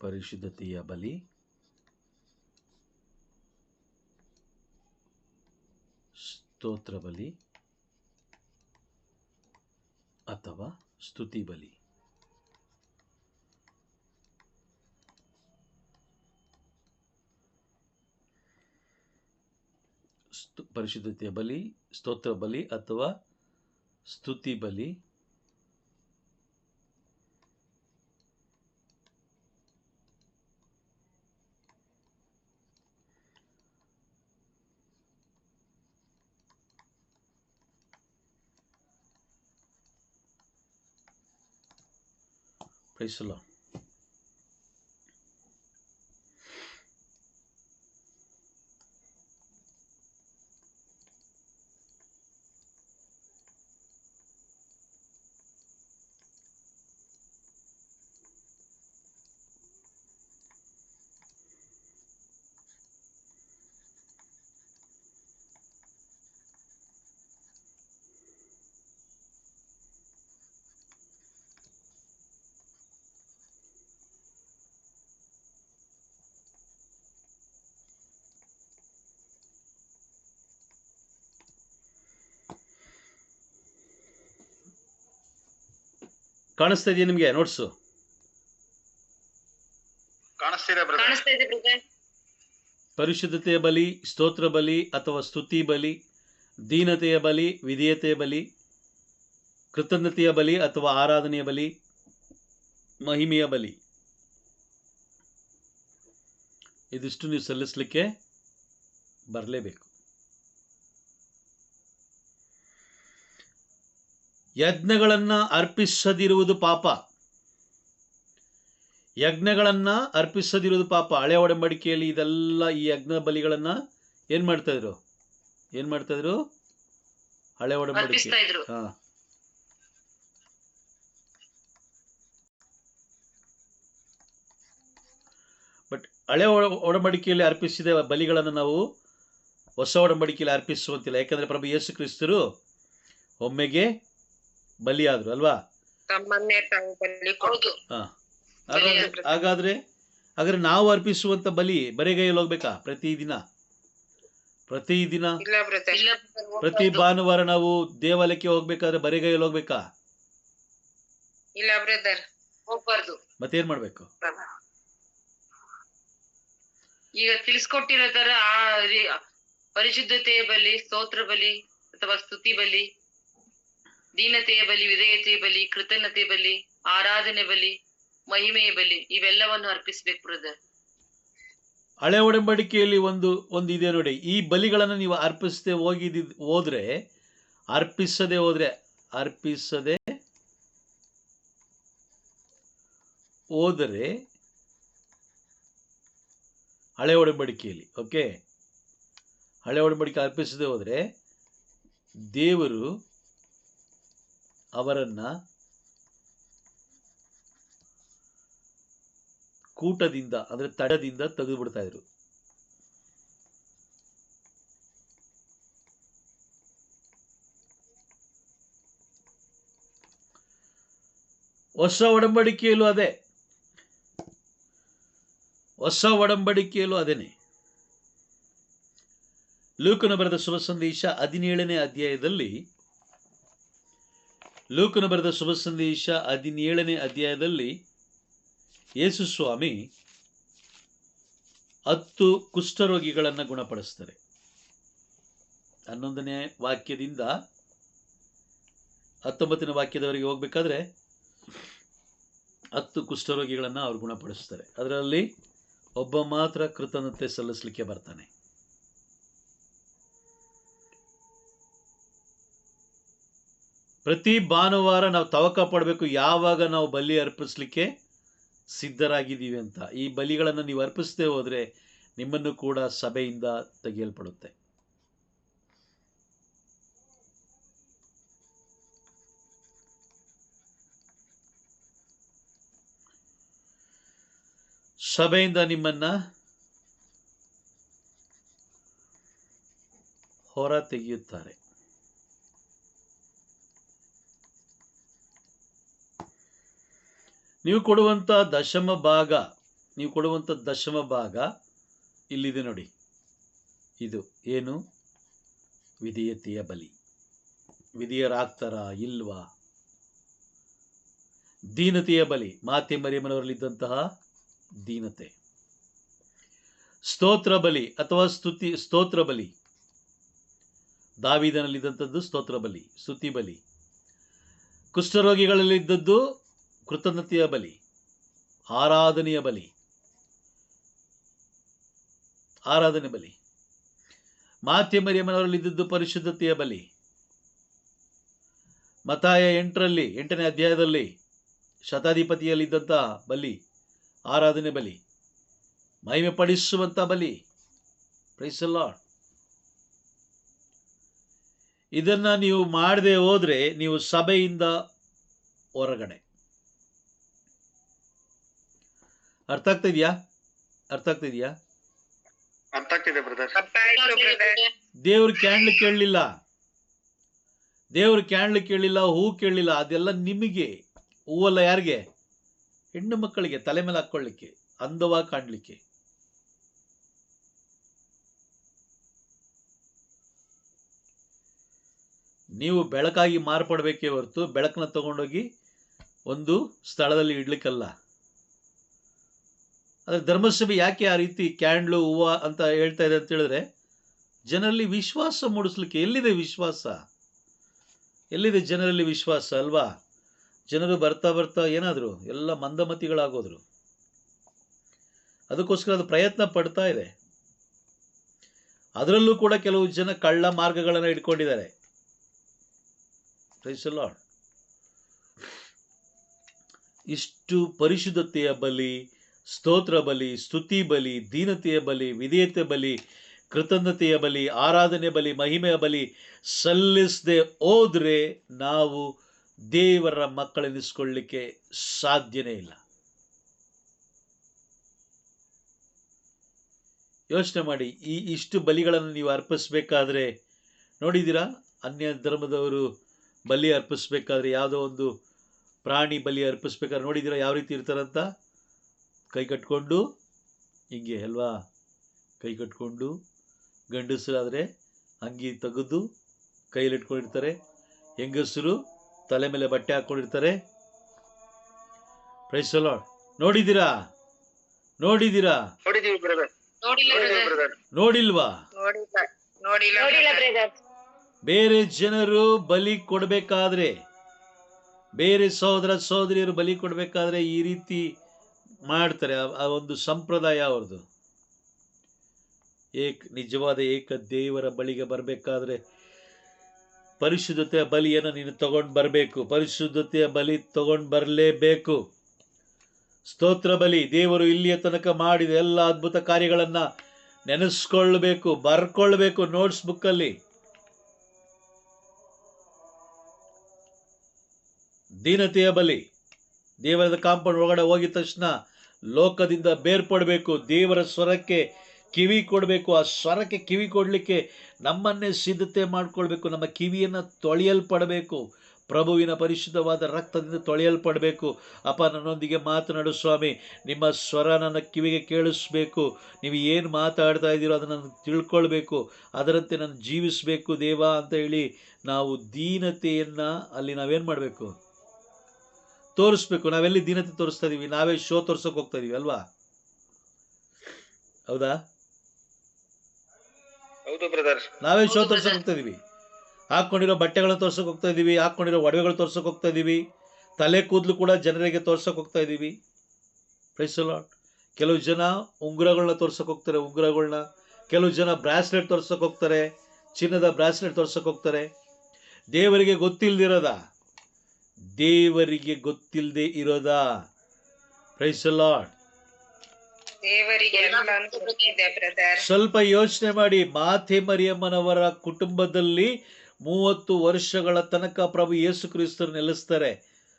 ಪರಿಶುದ್ಧತೆಯ ಬಲಿ, ಸ್ತೋತ್ರ ಬಲಿ ಅಥವಾ ಸ್ತುತಿ ಬಲಿ. ಪರಿಶುದ್ಧತೆಯ ಬಲಿ, ಸ್ತೋತ್ರ ಬಲಿ ಅಥವಾ ಸ್ತುತಿ ಬಲಿ. Praise the Lord. ಕಾಣಿಸ್ತಾ ಇದೆಯಾ ನಿಮಗೆ ನೋಟ್ಸು? ಕಾಣಿಸ್ತಾ ಇದೆ ಬ್ರದರ್. ಪರಿಶುದ್ಧತೆಯ ಬಲಿ, ಸ್ತೋತ್ರ ಬಲಿ ಅಥವಾ ಸ್ತುತಿ ಬಲಿ, ದೀನತೆಯ ಬಲಿ, ವಿಧೇಯತೆಯ ಬಲಿ, ಕೃತಜ್ಞತೆಯ ಬಲಿ ಅಥವಾ ಆರಾಧನೆಯ ಬಲಿ, ಮಹಿಮೆಯ ಬಲಿ, ಇದಿಷ್ಟು ನೀವು ಸಲ್ಲಿಸಲಿಕ್ಕೆ ಬರಲೇಬೇಕು. ಯಜ್ಞಗಳನ್ನು ಅರ್ಪಿಸದಿರುವುದು ಪಾಪ. ಯಜ್ಞಗಳನ್ನು ಅರ್ಪಿಸದಿರುವುದು ಪಾಪ. ಹಳೆ ಒಡಂಬಡಿಕೆಯಲ್ಲಿ ಇದೆಲ್ಲ ಈ ಯಜ್ಞ ಬಲಿಗಳನ್ನು ಏನು ಮಾಡ್ತಾಯಿದ್ರು? ಹಳೆ ಒಡಂಬಡಿಕೆ. ಹಾಂ, ಬಟ್ ಹಳೆ ಒಡಂಬಡಿಕೆಯಲ್ಲಿ ಅರ್ಪಿಸಿದ ಬಲಿಗಳನ್ನು ನಾವು ಹೊಸ ಒಡಂಬಡಿಕೆಯಲ್ಲಿ ಅರ್ಪಿಸುವಂತಿಲ್ಲ. ಯಾಕಂದರೆ ಪ್ರಭು ಯೇಸು ಕ್ರಿಸ್ತರು ಒಮ್ಮೆಗೆ ಬಲಿಯಾದ್ರು ಅಲ್ವಾ? ಹಾಗಾದ್ರೆ ನಾವು ಅರ್ಪಿಸುವಂತ ಬಲಿ ಬರೆಗೈಯಲ್ಲಿ ಹೋಗ್ಬೇಕಾ? ಪ್ರತಿದಿನ ಪ್ರತಿ ಭಾನುವಾರ ನಾವು ದೇವಾಲಯಕ್ಕೆ ಹೋಗ್ಬೇಕಾದ್ರೆ ಬರೆಗೈಯಲ್ಲಿ ಹೋಗ್ಬೇಕಾ? ಇಲ್ಲ ಬ್ರದರ್, ಹೋಗ್ಬಾರ್ದು. ಮತ್ತೇನ್ ಮಾಡ್ಬೇಕು? ಈಗ ತಿಳಿಸ್ಕೊಟ್ಟಿರೋ ತರ ಪರಿಶುದ್ಧತೆಯ ಬಲಿ, ಸ್ತೋತ್ರ ಬಲಿ ಅಥವಾ ಸ್ತುತಿ ಬಲಿ, ದೀನತೆಯ ಬಲಿ, ವಿಧೇಯತೆಯ ಬಲಿ, ಕೃತಜ್ಞತೆ ಬಲಿ, ಆರಾಧನೆ ಬಲಿ, ಮಹಿಮೆಯ ಬಲಿ, ಇವೆಲ್ಲವನ್ನು ಅರ್ಪಿಸ್ಬೇಕು ಬ್ರದರ್. ಹಳೆ ಒಡಂಬಡಿಕೆಯಲ್ಲಿ ಒಂದು ಇದೆ ನೋಡಿ. ಈ ಬಲಿಗಳನ್ನು ನೀವು ಅರ್ಪಿಸದೆ ಹೋದರೆ ಹಳೆ ಒಡಂಬಡಿಕೆಯಲ್ಲಿ, ಓಕೆ, ಹಳೆ ಒಡಂಬಡಿಕೆ ಅರ್ಪಿಸದೆ ಹೋದರೆ ದೇವರು ಅವರನ್ನ ಕೂಟದಿಂದ ಅಂದರೆ ತಡದಿಂದ ತೆಗೆದು ಬಿಡ್ತಾ ಇದ್ರು. ಹೊಸ ಒಡಂಬಡಿಕೆಯಲ್ಲೂ ಅದೇನೆ. ಲೂಕನ ಬರೆದ ಶುಭ ಸಂದೇಶ 17ನೇ ಅಧ್ಯಾಯದಲ್ಲಿ ಯೇಸು ಸ್ವಾಮಿ 10 ಕುಷ್ಠರೋಗಿಗಳನ್ನು ಗುಣಪಡಿಸ್ತಾರೆ. 11ನೇ ವಾಕ್ಯದಿಂದ 19ನೇ ವಾಕ್ಯದವರೆಗೆ ಹೋಗ್ಬೇಕಾದ್ರೆ 10 ಕುಷ್ಠರೋಗಿಗಳನ್ನು ಅವ್ರು ಗುಣಪಡಿಸ್ತಾರೆ. ಅದರಲ್ಲಿ ಒಬ್ಬ ಮಾತ್ರ ಕೃತಜ್ಞತೆ ಸಲ್ಲಿಸಲಿಕ್ಕೆ ಬರ್ತಾನೆ. ಪ್ರತಿ ಭಾನುವಾರ ನಾವು ತವಕ ಪಡಬೇಕು, ಯಾವಾಗ ನಾವು ಬಲಿ ಅರ್ಪಿಸ್ಲಿಕ್ಕೆ ಸಿದ್ಧರಾಗಿದ್ದೀವಿ ಅಂತ. ಈ ಬಲಿಗಳನ್ನು ನೀವು ಅರ್ಪಿಸದೆ ಹೋದರೆ ನಿಮ್ಮನ್ನು ಕೂಡ ಸಭೆಯಿಂದ ತೆಗೆಯಲ್ಪಡುತ್ತೆ. ಸಭೆಯಿಂದ ನಿಮ್ಮನ್ನ ಹೊರ ತೆಗೆಯುತ್ತಾರೆ. ನೀವು ಕೊಡುವಂಥ ದಶಮ ಭಾಗ ಇಲ್ಲಿದೆ ನೋಡಿ. ಇದು ಏನು? ವಿಧೇಯತೆಯ ಬಲಿ. ವಿಧೇಯರಾಗ್ತಾರಾ ಇಲ್ವಾ? ದೀನತೆಯ ಬಲಿ, ಮಾತೆ ಮರಿಯಮ್ಮನವರಲ್ಲಿದ್ದಂತಹ ದೀನತೆ. ಸ್ತೋತ್ರ ಬಲಿ ಅಥವಾ ಸ್ತೋತ್ರ ಬಲಿ, ದಾವೀದನಲ್ಲಿದ್ದಂಥದ್ದು ಸ್ತೋತ್ರ ಬಲಿ, ಸ್ತುತಿ ಬಲಿ. ಕುಷ್ಠರೋಗಿಗಳಲ್ಲಿದ್ದದ್ದು ಕೃತಜ್ಞತೆಯ ಬಲಿ, ಆರಾಧನೆ ಬಲಿ. ಮಾತೆ ಮರಿಯಮ್ಮನವರಲ್ಲಿದ್ದದ್ದು ಪರಿಶುದ್ಧತೆಯ ಬಲಿ. ಮತ್ತಾಯ 8ನೇ ಅಧ್ಯಾಯದಲ್ಲಿ ಶತಾಧಿಪತಿಯಲ್ಲಿದ್ದಂಥ ಬಲಿ, ಆರಾಧನೆ ಬಲಿ, ಮಹಿಮೆ ಪಡಿಸುವಂಥ ಬಲಿ. Praise the Lord. ಇದನ್ನ ನೀವು ಮಾಡದೆ ಹೋದ್ರೆ ನೀವು ಸಭೆಯಿಂದ ಹೊರಗಡೆ. ಅರ್ಥ ಆಗ್ತಿದ್ಯಾ? ಅರ್ಥ ಆಗ್ತಿದೆ ಬ್ರದರ್. ದೇವ್ರ ಕ್ಯಾಂಡ್ಲ್ ಕೇಳಲಿಲ್ಲ, ಹೂ ಕೇಳಲಿಲ್ಲ. ಅದೆಲ್ಲ ನಿಮಗೆ. ಹೂವಲ್ಲ ಯಾರಿಗೆ? ಹೆಣ್ಣು ಮಕ್ಕಳಿಗೆ ತಲೆ ಮೇಲೆ ಹಾಕೊಳ್ಳಿಕ್ಕೆ, ಅಂದವಾಗಿ ಕಾಣ್ಲಿಕ್ಕೆ. ನೀವು ಬೆಳಕಾಗಿ ಮಾರ್ಪಡಬೇಕೇ ಹೊರತು ಬೆಳಕನ್ನ ತಗೊಂಡೋಗಿ ಒಂದು ಸ್ಥಳದಲ್ಲಿ ಇಡ್ಲಿಕ್ಕಲ್ಲ. ಆದರೆ ಧರ್ಮಸಭೆ ಯಾಕೆ ಆ ರೀತಿ ಕ್ಯಾಂಡ್ಲು ಹೂವು ಅಂತ ಹೇಳ್ತಾ ಇದೆ ಅಂತ ಹೇಳಿದ್ರೆ, ಜನರಲ್ಲಿ ವಿಶ್ವಾಸ ಮೂಡಿಸ್ಲಿಕ್ಕೆ. ಎಲ್ಲಿದೆ ವಿಶ್ವಾಸ? ಎಲ್ಲಿದೆ ಜನರಲ್ಲಿ ವಿಶ್ವಾಸ ಅಲ್ವಾ? ಜನರು ಬರ್ತಾ ಬರ್ತಾ ಏನಾದ್ರು ಎಲ್ಲ ಮಂದಮತಿಗಳಾಗೋದ್ರು. ಅದಕ್ಕೋಸ್ಕರ ಅದು ಪ್ರಯತ್ನ ಪಡ್ತಾ ಇದೆ. ಅದರಲ್ಲೂ ಕೂಡ ಕೆಲವು ಜನ ಕಳ್ಳ ಮಾರ್ಗಗಳನ್ನು ಇಟ್ಕೊಂಡಿದ್ದಾರೆ. Praise the Lord. ಇಷ್ಟು ಪರಿಶುದ್ಧತೆಯ ಬಲಿ, ಸ್ತೋತ್ರ ಬಲಿ, ಸ್ತುತಿ ಬಲಿ, ದೀನತೆಯ ಬಲಿ, ವಿಧೇಯತೆ ಬಲಿ, ಕೃತಜ್ಞತೆಯ ಬಲಿ, ಆರಾಧನೆ ಬಲಿ, ಮಹಿಮೆಯ ಬಲಿ ಸಲ್ಲಿಸದೆ ಹೋದ್ರೆ ನಾವು ದೇವರ ಮಕ್ಕಳೆನಿಸ್ಕೊಳ್ಳಿಕ್ಕೆ ಸಾಧ್ಯನೇ ಇಲ್ಲ. ಯೋಚನೆ ಮಾಡಿ. ಇಷ್ಟು ಬಲಿಗಳನ್ನು ನೀವು ಅರ್ಪಿಸ್ಬೇಕಾದ್ರೆ ನೋಡಿದ್ದೀರಾ? ಅನ್ಯ ಧರ್ಮದವರು ಬಲಿ ಅರ್ಪಿಸ್ಬೇಕಾದ್ರೆ, ಯಾವುದೋ ಒಂದು ಪ್ರಾಣಿ ಬಲಿ ಅರ್ಪಿಸ್ಬೇಕಾದ್ರೆ ನೋಡಿದ್ದೀರಾ ಯಾವ ರೀತಿ ಇರ್ತಾರಂತ? ಕೈ ಕಟ್ಕೊಂಡು ಹಿಂಗೆ ಅಲ್ವಾ? ಕೈ ಕಟ್ಕೊಂಡು, ಗಂಡಸರಾದರೆ ಅಂಗಿ ತೆಗೆದು ಕೈಯಲ್ಲಿ ಇಟ್ಕೊಂಡಿರ್ತಾರೆ, ಹೆಂಗಸರು ತಲೆ ಮೇಲೆ ಬಟ್ಟೆ ಹಾಕ್ಕೊಂಡಿರ್ತಾರೆ. Price the lord. ನೋಡಿದ್ದೀರಾ? ನೋಡಿಲ್ವಾ? ಬೇರೆ ಜನರು ಬಲಿ ಕೊಡಬೇಕಾದ್ರೆ, ಬೇರೆ ಸಹೋದರ ಸಹೋದರಿಯರು ಬಲಿ ಕೊಡಬೇಕಾದ್ರೆ ಈ ರೀತಿ ಮಾಡ್ತಾರೆ. ಆ ಒಂದು ಸಂಪ್ರದಾಯ ಅವ್ರದ್ದು. ನಿಜವಾದ ಏಕ ದೇವರ ಬಳಿಗೆ ಬರಬೇಕಾದ್ರೆ ಪರಿಶುದ್ಧತೆಯ ಬಲಿಯನ್ನು ನೀನು ತಗೊಂಡು ಬರಬೇಕು. ಪರಿಶುದ್ಧತೆಯ ಬಲಿ ತಗೊಂಡು ಬರಲೇಬೇಕು. ಸ್ತೋತ್ರ ಬಲಿ, ದೇವರು ಇಲ್ಲಿಯ ತನಕ ಮಾಡಿದ ಎಲ್ಲ ಅದ್ಭುತ ಕಾರ್ಯಗಳನ್ನು ನೆನೆಸ್ಕೊಳ್ಬೇಕು, ಬರ್ಕೊಳ್ಬೇಕು ನೋಟ್ಸ್ ಬುಕ್ಕಲ್ಲಿ. ದೀನತೆಯ ಬಲಿ, ದೇವರದ ಕಾಂಪೌಂಡ್ ಒಳಗಡೆ ಹೋಗಿದ ತಕ್ಷಣ ಲೋಕದಿಂದ ಬೇರ್ಪಡಬೇಕು, ದೇವರ ಸ್ವರಕ್ಕೆ ಕಿವಿ ಕೊಡಬೇಕು. ಆ ಸ್ವರಕ್ಕೆ ಕಿವಿ ಕೊಡಲಿಕ್ಕೆ ನಮ್ಮನ್ನೇ ಸಿದ್ಧತೆ ಮಾಡಿಕೊಳ್ಬೇಕು. ನಮ್ಮ ಕಿವಿಯನ್ನು ತೊಳೆಯಲ್ಪಡಬೇಕು, ಪ್ರಭುವಿನ ಪರಿಶುದ್ಧವಾದ ರಕ್ತದಿಂದ ತೊಳೆಯಲ್ಪಡಬೇಕು. ಅಪ್ಪ, ನನ್ನೊಂದಿಗೆ ಮಾತನಾಡು ಸ್ವಾಮಿ, ನಿಮ್ಮ ಸ್ವರ ನನ್ನ ಕಿವಿಗೆ ಕೇಳಿಸ್ಬೇಕು. ನೀವು ಏನು ಮಾತಾಡ್ತಾ ಇದ್ದೀರೋ ಅದನ್ನು ನಾನು ತಿಳ್ಕೊಳ್ಬೇಕು, ಅದರಂತೆ ನಾನು ಜೀವಿಸಬೇಕು ದೇವ ಅಂತ ಹೇಳಿ ನಾವು ದೀನತೆಯನ್ನು ಅಲ್ಲಿ ನಾವೇನು ಮಾಡಬೇಕು? ತೋರಿಸ್ಬೇಕು. ನಾವೆಲ್ಲಿ ದೀನತೆ ತೋರಿಸ್ತಾ ಇದೀವಿ? ನಾವೇ ಶೋ ತೋರ್ಸೋಕೆ ಹೋಗ್ತಾ ಇದೀವಿ ಅಲ್ವಾ? ಹೌದಾ? ನಾವೇ ಶೋ ತೋರ್ಸೋಕೆ ಹೋಗ್ತಾ ಇದೀವಿ. ಹಾಕ್ಕೊಂಡಿರೋ ಬಟ್ಟೆಗಳನ್ನ ತೋರ್ಸೋಕೆ ಹೋಗ್ತಾ ಇದೀವಿ, ಹಾಕ್ಕೊಂಡಿರೋ ಒಡವೆಗಳು ತೋರ್ಸೋಕೆ ಹೋಗ್ತಾ ಇದೀವಿ, ತಲೆ ಕೂದಲು ಕೂಡ ಜನರಿಗೆ ತೋರ್ಸಕ್ಕೆ ಹೋಗ್ತಾ ಇದ್ದೀವಿ. Praise the Lord. ಕೆಲವು ಜನ ಉಂಗುರಗಳನ್ನ ತೋರ್ಸಕ್ಕೆ ಹೋಗ್ತಾರೆ, ಉಂಗುರಗಳನ್ನ. ಕೆಲವು ಜನ ಬ್ರಾಸ್ಲೆಟ್ ತೋರ್ಸಕ್ಕೆ ಹೋಗ್ತಾರೆ, ಚಿನ್ನದ ಬ್ರಾಸ್ಲೆಟ್ ತೋರ್ಸಕ್ಕೆ ಹೋಗ್ತಾರೆ. ದೇವರಿಗೆ ಗೊತ್ತಿಲ್ಲದಿರೋದ, ದೇವರಿಗೆ ಗೊತ್ತಿಲ್ಲದೆ ಇರೋದ. Praise the Lord. ದೇವರಿಗೆ ಎಲ್ಲಾನು ಗೊತ್ತಿದೆ ಬ್ರದರ್. ಸ್ವಲ್ಪ ಯೋಚನೆ ಮಾಡಿ. ಮಾತೆ ಮರಿಯಮ್ಮನವರ ಕುಟುಂಬದಲ್ಲಿ 30 ವರ್ಷಗಳ ತನಕ ಪ್ರಭು ಯೇಸು ಕ್ರಿಸ್ತರು ನೆಲೆಸ್ತಾರೆ.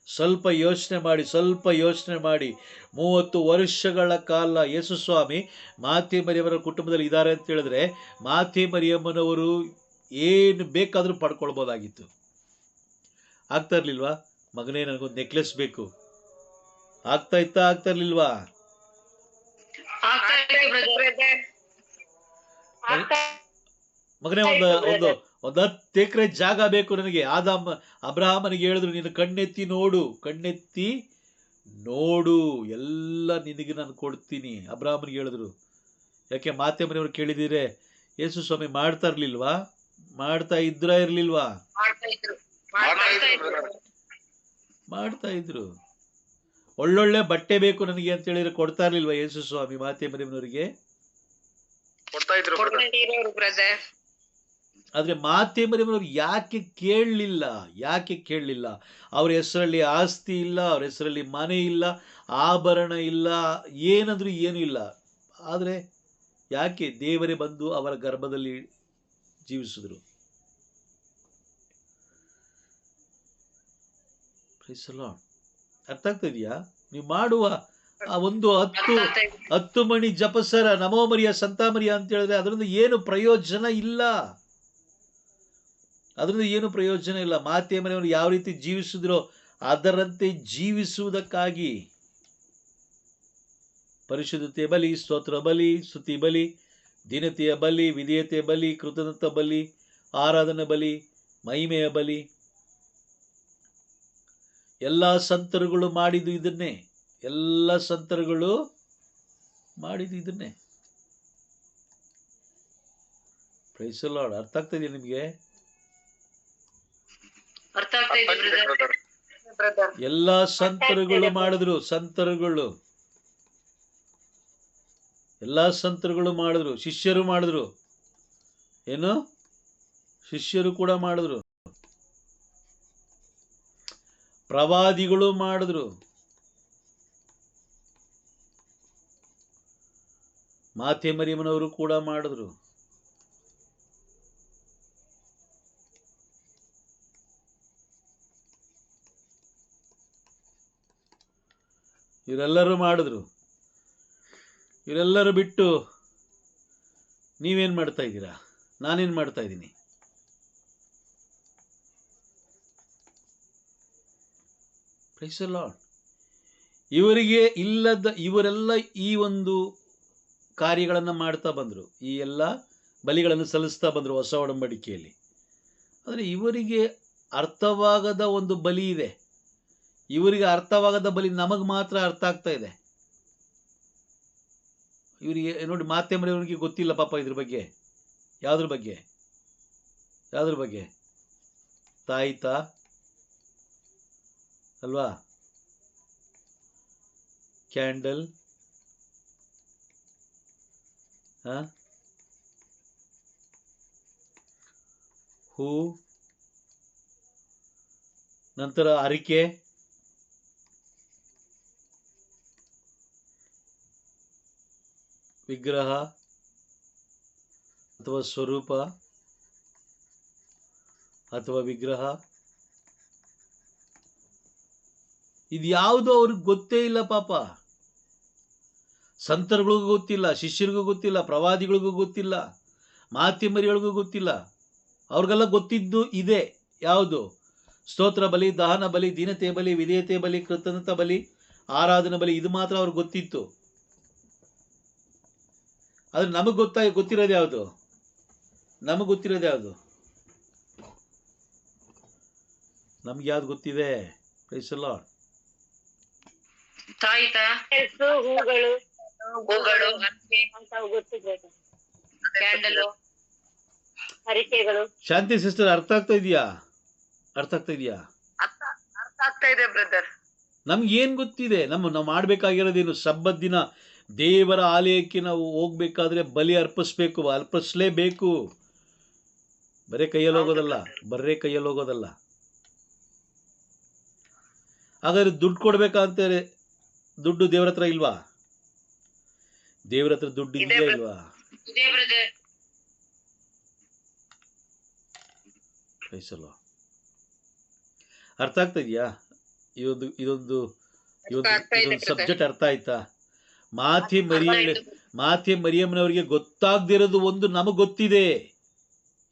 ಸ್ವಲ್ಪ ಯೋಚನೆ ಮಾಡಿ, ಸ್ವಲ್ಪ ಯೋಚನೆ ಮಾಡಿ. 30 ವರ್ಷಗಳ ಕಾಲ ಯೇಸು ಸ್ವಾಮಿ ಮಾತೆ ಮರಿಯಮ್ಮನ ಕುಟುಂಬದಲ್ಲಿ ಇದ್ದಾರೆ ಅಂತ ಹೇಳಿದ್ರೆ, ಮಾತೆ ಮರಿಯಮ್ಮನವರು ಏನು ಬೇಕಾದರೂ ಪಡ್ಕೊಳ್ಬೋದಾಗಿತ್ತು. ಆಗ್ತಾ ಇರ್ಲಿಲ್ವಾ? ಮಗನೇ, ನನಗೊಂದು ನೆಕ್ಲೆಸ್ ಬೇಕು. ಆಗ್ತಾ ಇರ್ಲಿಲ್ವಾ? ಮಗನೇ, ಒಂದು 10 ಎಕರೆ ಜಾಗ ಬೇಕು ನನಗೆ. ಅಬ್ರಹಾಮನಿಗೆ ಹೇಳಿದ್ರು, ನೀನು ಕಣ್ಣೆತ್ತಿ ನೋಡು, ಎಲ್ಲ ನಿನಗೆ ನಾನು ಕೊಡ್ತೀನಿ. ಅಬ್ರಹಾಮನಿಗೆ ಹೇಳಿದ್ರು. ಯಾಕೆ? ಮಾತೆ ಮನೆಯವರು ಕೇಳಿದಿರೆ ಯೇಸು ಸ್ವಾಮಿ ಮಾಡ್ತಾ ಇರ್ಲಿಲ್ವಾ? ಮಾಡ್ತಾ ಇರ್ಲಿಲ್ವಾ? ಮಾಡ್ತಾ ಇದ್ರು. ಒಳ್ಳೊಳ್ಳೆ ಬಟ್ಟೆ ಬೇಕು ನನಗೆ ಅಂತ ಹೇಳಿದ್ರೆ ಕೊಡ್ತಾ ಇರ್ಲಿಲ್ವಾ ಯೇಸು ಸ್ವಾಮಿ ಮಾತೆ ಮರಿಯಮ್ಮನವರಿಗೆ? ಆದ್ರೆ ಮಾತೆ ಮರಿಯಮ್ಮನವರು ಯಾಕೆ ಕೇಳಲಿಲ್ಲ? ಅವ್ರ ಹೆಸರಲ್ಲಿ ಆಸ್ತಿ ಇಲ್ಲ, ಅವ್ರ ಹೆಸರಲ್ಲಿ ಮನೆ ಇಲ್ಲ, ಆಭರಣ ಇಲ್ಲ, ಏನಂದ್ರೂ ಏನೂ ಇಲ್ಲ. ಆದ್ರೆ ಯಾಕೆ? ದೇವರೇ ಬಂದು ಅವರ ಗರ್ಭದಲ್ಲಿ ಜೀವಿಸಿದ್ರು. ಅರ್ಥ ಆಗ್ತಾ ಇದೆಯಾ? ನೀವು ಮಾಡುವ ಆ ಒಂದು 10 ಮಣಿ ಜಪಸರ ನಮೋ ಮರಿಯ ಸಂತ ಮರಿಯ ಅಂತ ಹೇಳಿದ್ರೆ ಅದರಿಂದ ಏನು ಪ್ರಯೋಜನ ಇಲ್ಲ. ಮಾತೆ ಮರಿಯಮ್ಮನವರು ಯಾವ ರೀತಿ ಜೀವಿಸಿದ್ರೋ ಅದರಂತೆ ಜೀವಿಸುವುದಕ್ಕಾಗಿ ಪರಿಶುದ್ಧತೆಯ ಬಲಿ, ಸ್ತೋತ್ರ ಬಲಿ, ಸ್ತುತಿ ಬಲಿ, ದೀನತೆಯ ಬಲಿ, ವಿಧೇಯತೆಯ ಬಲಿ, ಕೃತಜ್ಞತಾ ಬಲಿ, ಆರಾಧನೆ ಬಲಿ, ಮಹಿಮೆಯ ಬಲಿ, ಎಲ್ಲ ಸಂತರುಗಳು ಮಾಡಿದ್ದು ಇದನ್ನೇ. Praise the Lord. ಅರ್ಥ ಆಗ್ತಾ ಇದೆಯಾ ನಿಮ್ಗೆ? ಎಲ್ಲ ಸಂತರುಗಳು ಮಾಡಿದ್ರು. ಎಲ್ಲ ಸಂತರುಗಳು ಮಾಡಿದ್ರು. ಶಿಷ್ಯರು ಮಾಡಿದ್ರು. ಏನು? ಶಿಷ್ಯರು ಕೂಡ ಮಾಡಿದ್ರು. ಪ್ರವಾದಿಗಳು ಮಾಡಿದ್ರು. ಮಾತೆ ಮರಿಯಮ್ಮನವರು ಕೂಡ ಮಾಡಿದ್ರು. ಇವರೆಲ್ಲರೂ ಮಾಡಿದ್ರು. ಇವರೆಲ್ಲರೂ ಬಿಟ್ಟು ನೀವೇನ್ ಮಾಡ್ತಾ ಇದ್ದೀರಾ? ನಾನೇನ್ ಮಾಡ್ತಾ ಇದ್ದೀನಿ? Praise the Lord. ಇವರೆಲ್ಲ ಈ ಒಂದು ಕಾರ್ಯಗಳನ್ನು ಮಾಡ್ತಾ ಬಂದರು. ಈ ಎಲ್ಲ ಬಲಿಗಳನ್ನು ಸಲ್ಲಿಸ್ತಾ ಬಂದರು ಹೊಸ ಒಡಂಬಡಿಕೆಯಲ್ಲಿ. ಆದರೆ ಇವರಿಗೆ ಅರ್ಥವಾಗದ ಒಂದು ಬಲಿ ಇದೆ. ಇವರಿಗೆ ಅರ್ಥವಾಗದ ಬಲಿ ನಮಗೆ ಮಾತ್ರ ಅರ್ಥ ಆಗ್ತಾ ಇದೆ. ಇವರಿಗೆ ನೋಡಿ, ಮಾತೆ ಮರಿಯವರಿಗೆ ಗೊತ್ತಿಲ್ಲ ಪಾಪ ಇದ್ರ ಬಗ್ಗೆ. ಯಾವ್ದ್ರ ಬಗ್ಗೆ? ತಾಯಿತಾ ಅಲ್ವಾ? ಕ್ಯಾಂಡಲ್, ಹೂ, ನಂತರ ಅರಿಕೆ, ವಿಗ್ರಹ ಅಥವಾ ಸ್ವರೂಪ ಅಥವಾ ವಿಗ್ರಹ, ಇದ್ಯಾವುದು ಅವ್ರಿಗೆ ಗೊತ್ತೇ ಇಲ್ಲ ಪಾಪ. ಸಂತರುಗಳಿಗೂ ಗೊತ್ತಿಲ್ಲ, ಶಿಷ್ಯರಿಗೂ ಗೊತ್ತಿಲ್ಲ, ಪ್ರವಾದಿಗಳಿಗೂ ಗೊತ್ತಿಲ್ಲ, ಮಾತೆ ಮರಿಗಳಿಗೂ ಗೊತ್ತಿಲ್ಲ. ಅವ್ರಿಗೆಲ್ಲ ಗೊತ್ತಿದ್ದು ಇದೆ. ಯಾವುದು? ಸ್ತೋತ್ರ ಬಲಿ, ದಹನ ಬಲಿ, ದೀನತೆ ಬಲಿ, ವಿಧೇಯತೆ ಬಲಿ, ಕೃತಜ್ಞತಾ ಬಲಿ, ಆರಾಧನಾ ಬಲಿ. ಇದು ಮಾತ್ರ ಅವ್ರಿಗೆ ಗೊತ್ತಿತ್ತು. ಆದ್ರೆ ನಮಗೆ ಗೊತ್ತಿರೋದು ಯಾವುದು? ನಮ್ಗೆ ಯಾವ್ದು ಗೊತ್ತಿದೆ? Praise the Lord. ಹೂಗಳು, ಹರಿಕೆಗಳು. ಶಾಂತಿ ಸಿಸ್ಟರ್, ಅರ್ಥ ಆಗ್ತಾ ಇದೆಯಾ? ಅರ್ಥ ಆಗ್ತಾ ಇದೆ ಬ್ರದರ್. ನಮ್ಗೆ ಏನು ಗೊತ್ತಿದೆ? ನಾವು ಮಾಡಬೇಕಾಗಿರೋದೇನು? ಸಬ್ಬತ್ ದಿನ ದೇವರ ಆಲಯಕ್ಕೆ ನಾವು ಹೋಗ್ಬೇಕಾದ್ರೆ ಬಲಿ ಅರ್ಪಿಸ್ಲೇಬೇಕು. ಬರೇ ಕೈಯಲ್ಲಿ ಹೋಗೋದಲ್ಲ, ಬರೇ ಕೈಯಲ್ಲಿ ಹೋಗೋದಲ್ಲ. ಹಾಗಾದ್ರೆ ದುಡ್ಡು ಕೊಡ್ಬೇಕಂತಾರೆ, ದುಡ್ಡು ದೇವ್ರ ಹತ್ರ ಇಲ್ವಾ? ದೇವ್ರ ಹತ್ರ ದುಡ್ಡು ಇದೆಯಾ ಇಲ್ವಾ? ಅರ್ಥ ಆಗ್ತಾ ಇದೆಯಾ? ಇದೊಂದು ಸಬ್ಜೆಕ್ಟ್ ಅರ್ಥ ಆಯ್ತಾ? ಮಾತೆ ಮರಿಯಮ್ಮನವರಿಗೆ ಗೊತ್ತಾಗದಿರೋದು ಒಂದು ನಮಗೆ ಗೊತ್ತಿದೆ.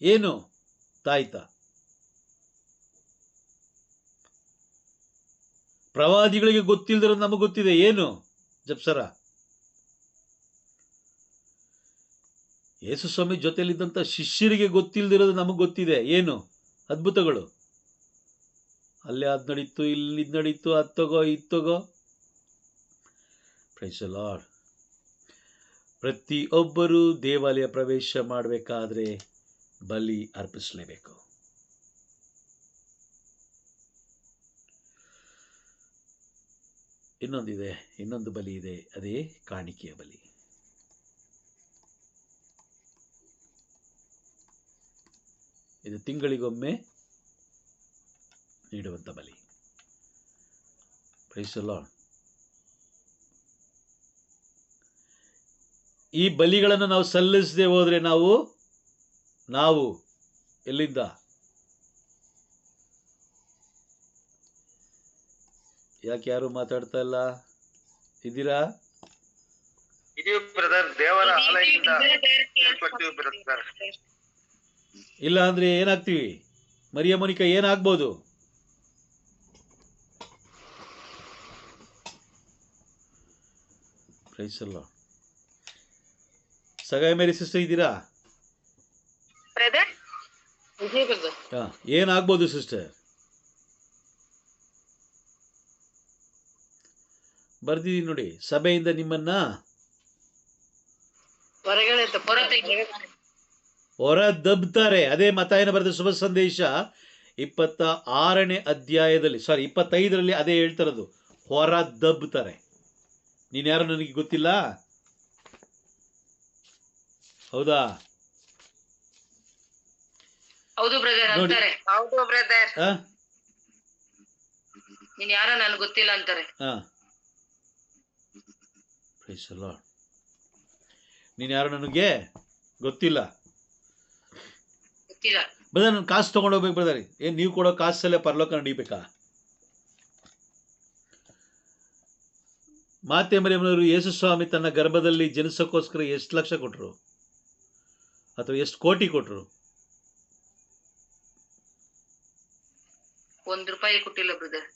ಏನು ತಾಯ್ತ? ಪ್ರವಾದಿಗಳಿಗೆ ಗೊತ್ತಿಲ್ಲದಿರೋದು ನಮಗೆ ಗೊತ್ತಿದೆ. ಏನು ಜಪ್ಸರ? ಯೇಸು ಸ್ವಾಮಿ ಜೊತೆಯಲ್ಲಿದ್ದಂಥ ಶಿಷ್ಯರಿಗೆ ಗೊತ್ತಿಲ್ಲದಿರೋದು ನಮಗೆ ಗೊತ್ತಿದೆ. ಏನು ಅದ್ಭುತಗಳು? ಅಲ್ಲೇ ಅದು ನಡೀತು, ಇಲ್ಲಿ ಇದು ನಡೀತು, ಅದು ತಗೋ ಇದು ತಗೋ. Praise the Lord. ಪ್ರತಿಯೊಬ್ಬರು ದೇವಾಲಯ ಪ್ರವೇಶ ಮಾಡಬೇಕಾದ್ರೆ ಬಲಿ ಅರ್ಪಿಸಲೇಬೇಕು. ಇನ್ನೊಂದು ಬಲಿ ಇದೆ, ಅದೇ ಕಾಣಿಕೆಯ ಬಲಿ. ಇದು ತಿಂಗಳಿಗೊಮ್ಮೆ ನೀಡುವಂಥ ಬಲಿ. Praise the Lord. ಈ ಬಲಿಗಳನ್ನು ನಾವು ಸಲ್ಲಿಸದೆ ಹೋದ್ರೆ ನಾವು ಎಲ್ಲಿಂದ? ಯಾಕೆ ಯಾರು ಮಾತಾಡ್ತಾ ಇಲ್ಲ? ಇದ್ದೀರಾ? ಬ್ರದರ್, ದೇವರ ಆಲಯದಿಂದ ಬ್ರದರ್. ಇಲ್ಲ ಅಂದ್ರೆ ಏನಾಗ್ತೀವಿ? ಮರಿಯಮ್ಮನಿಕ ಏನಾಗ್ಬೋದು? Praise the lord. Sagaya Mary sister ಇದ್ದೀರಾ? ಏನಾಗ್ಬೋದು ಸಿಸ್ಟರ್? ಬರ್ದಿದ್ದೀನಿ ನೋಡಿ. ಸಭೆಯಿಂದ ನಿಮ್ಮನ್ನ ಹೊರ ದಬ್ತಾರೆ. ಅದೇ ಮತ್ತಾಯನ ಬರೆದ ಶುಭ ಸಂದೇಶ 26ನೇ ಅಧ್ಯಾಯದಲ್ಲಿ 25ರಲ್ಲಿ ಅದೇ ಹೇಳ್ತಾರದು. ಹೊರ ದಬ್ತಾರೆ. ನೀನ್ ಯಾರು ನನಗೆ ಗೊತ್ತಿಲ್ಲ? ಹೌದಾ? ಹೌದು ಬ್ರದರ್ ಅಂತಾರೆ. ಹೌದು ಬ್ರದರ್. ನೀನ್ ಯಾರೋ ನನಗೆ ಗೊತ್ತಿಲ್ಲ ಅಂತಾರೆ. Praise the Lord. ನೀನ್ ಯಾರು ನನಗೆ ಗೊತ್ತಿಲ್ಲ. ಬ್ರದರ್, ನಾನು ಕಾಸು ತಗೊಂಡೋಗ್ಬೇಕು ಬ್ರದರ್. ಏನ್ ನೀವು ಕೊಡೋ ಕಾಸಲ್ಲೇ ಪರಲೋಕ ನಡೀಬೇಕಾ? ಮಾತೆ ಮರಿಯಮ್ಮನವರು ಯೇಸು ಸ್ವಾಮಿ ತನ್ನ ಗರ್ಭದಲ್ಲಿ ಜನಿಸೋಕ್ಕೋಸ್ಕರ ಎಷ್ಟು ಲಕ್ಷ ಕೊಟ್ಟರು ಅಥವಾ ಎಷ್ಟು ಕೋಟಿ ಕೊಟ್ಟರು? ₹1 ಕೊಟ್ಟಿಲ್ಲ ಬ್ರದರ್.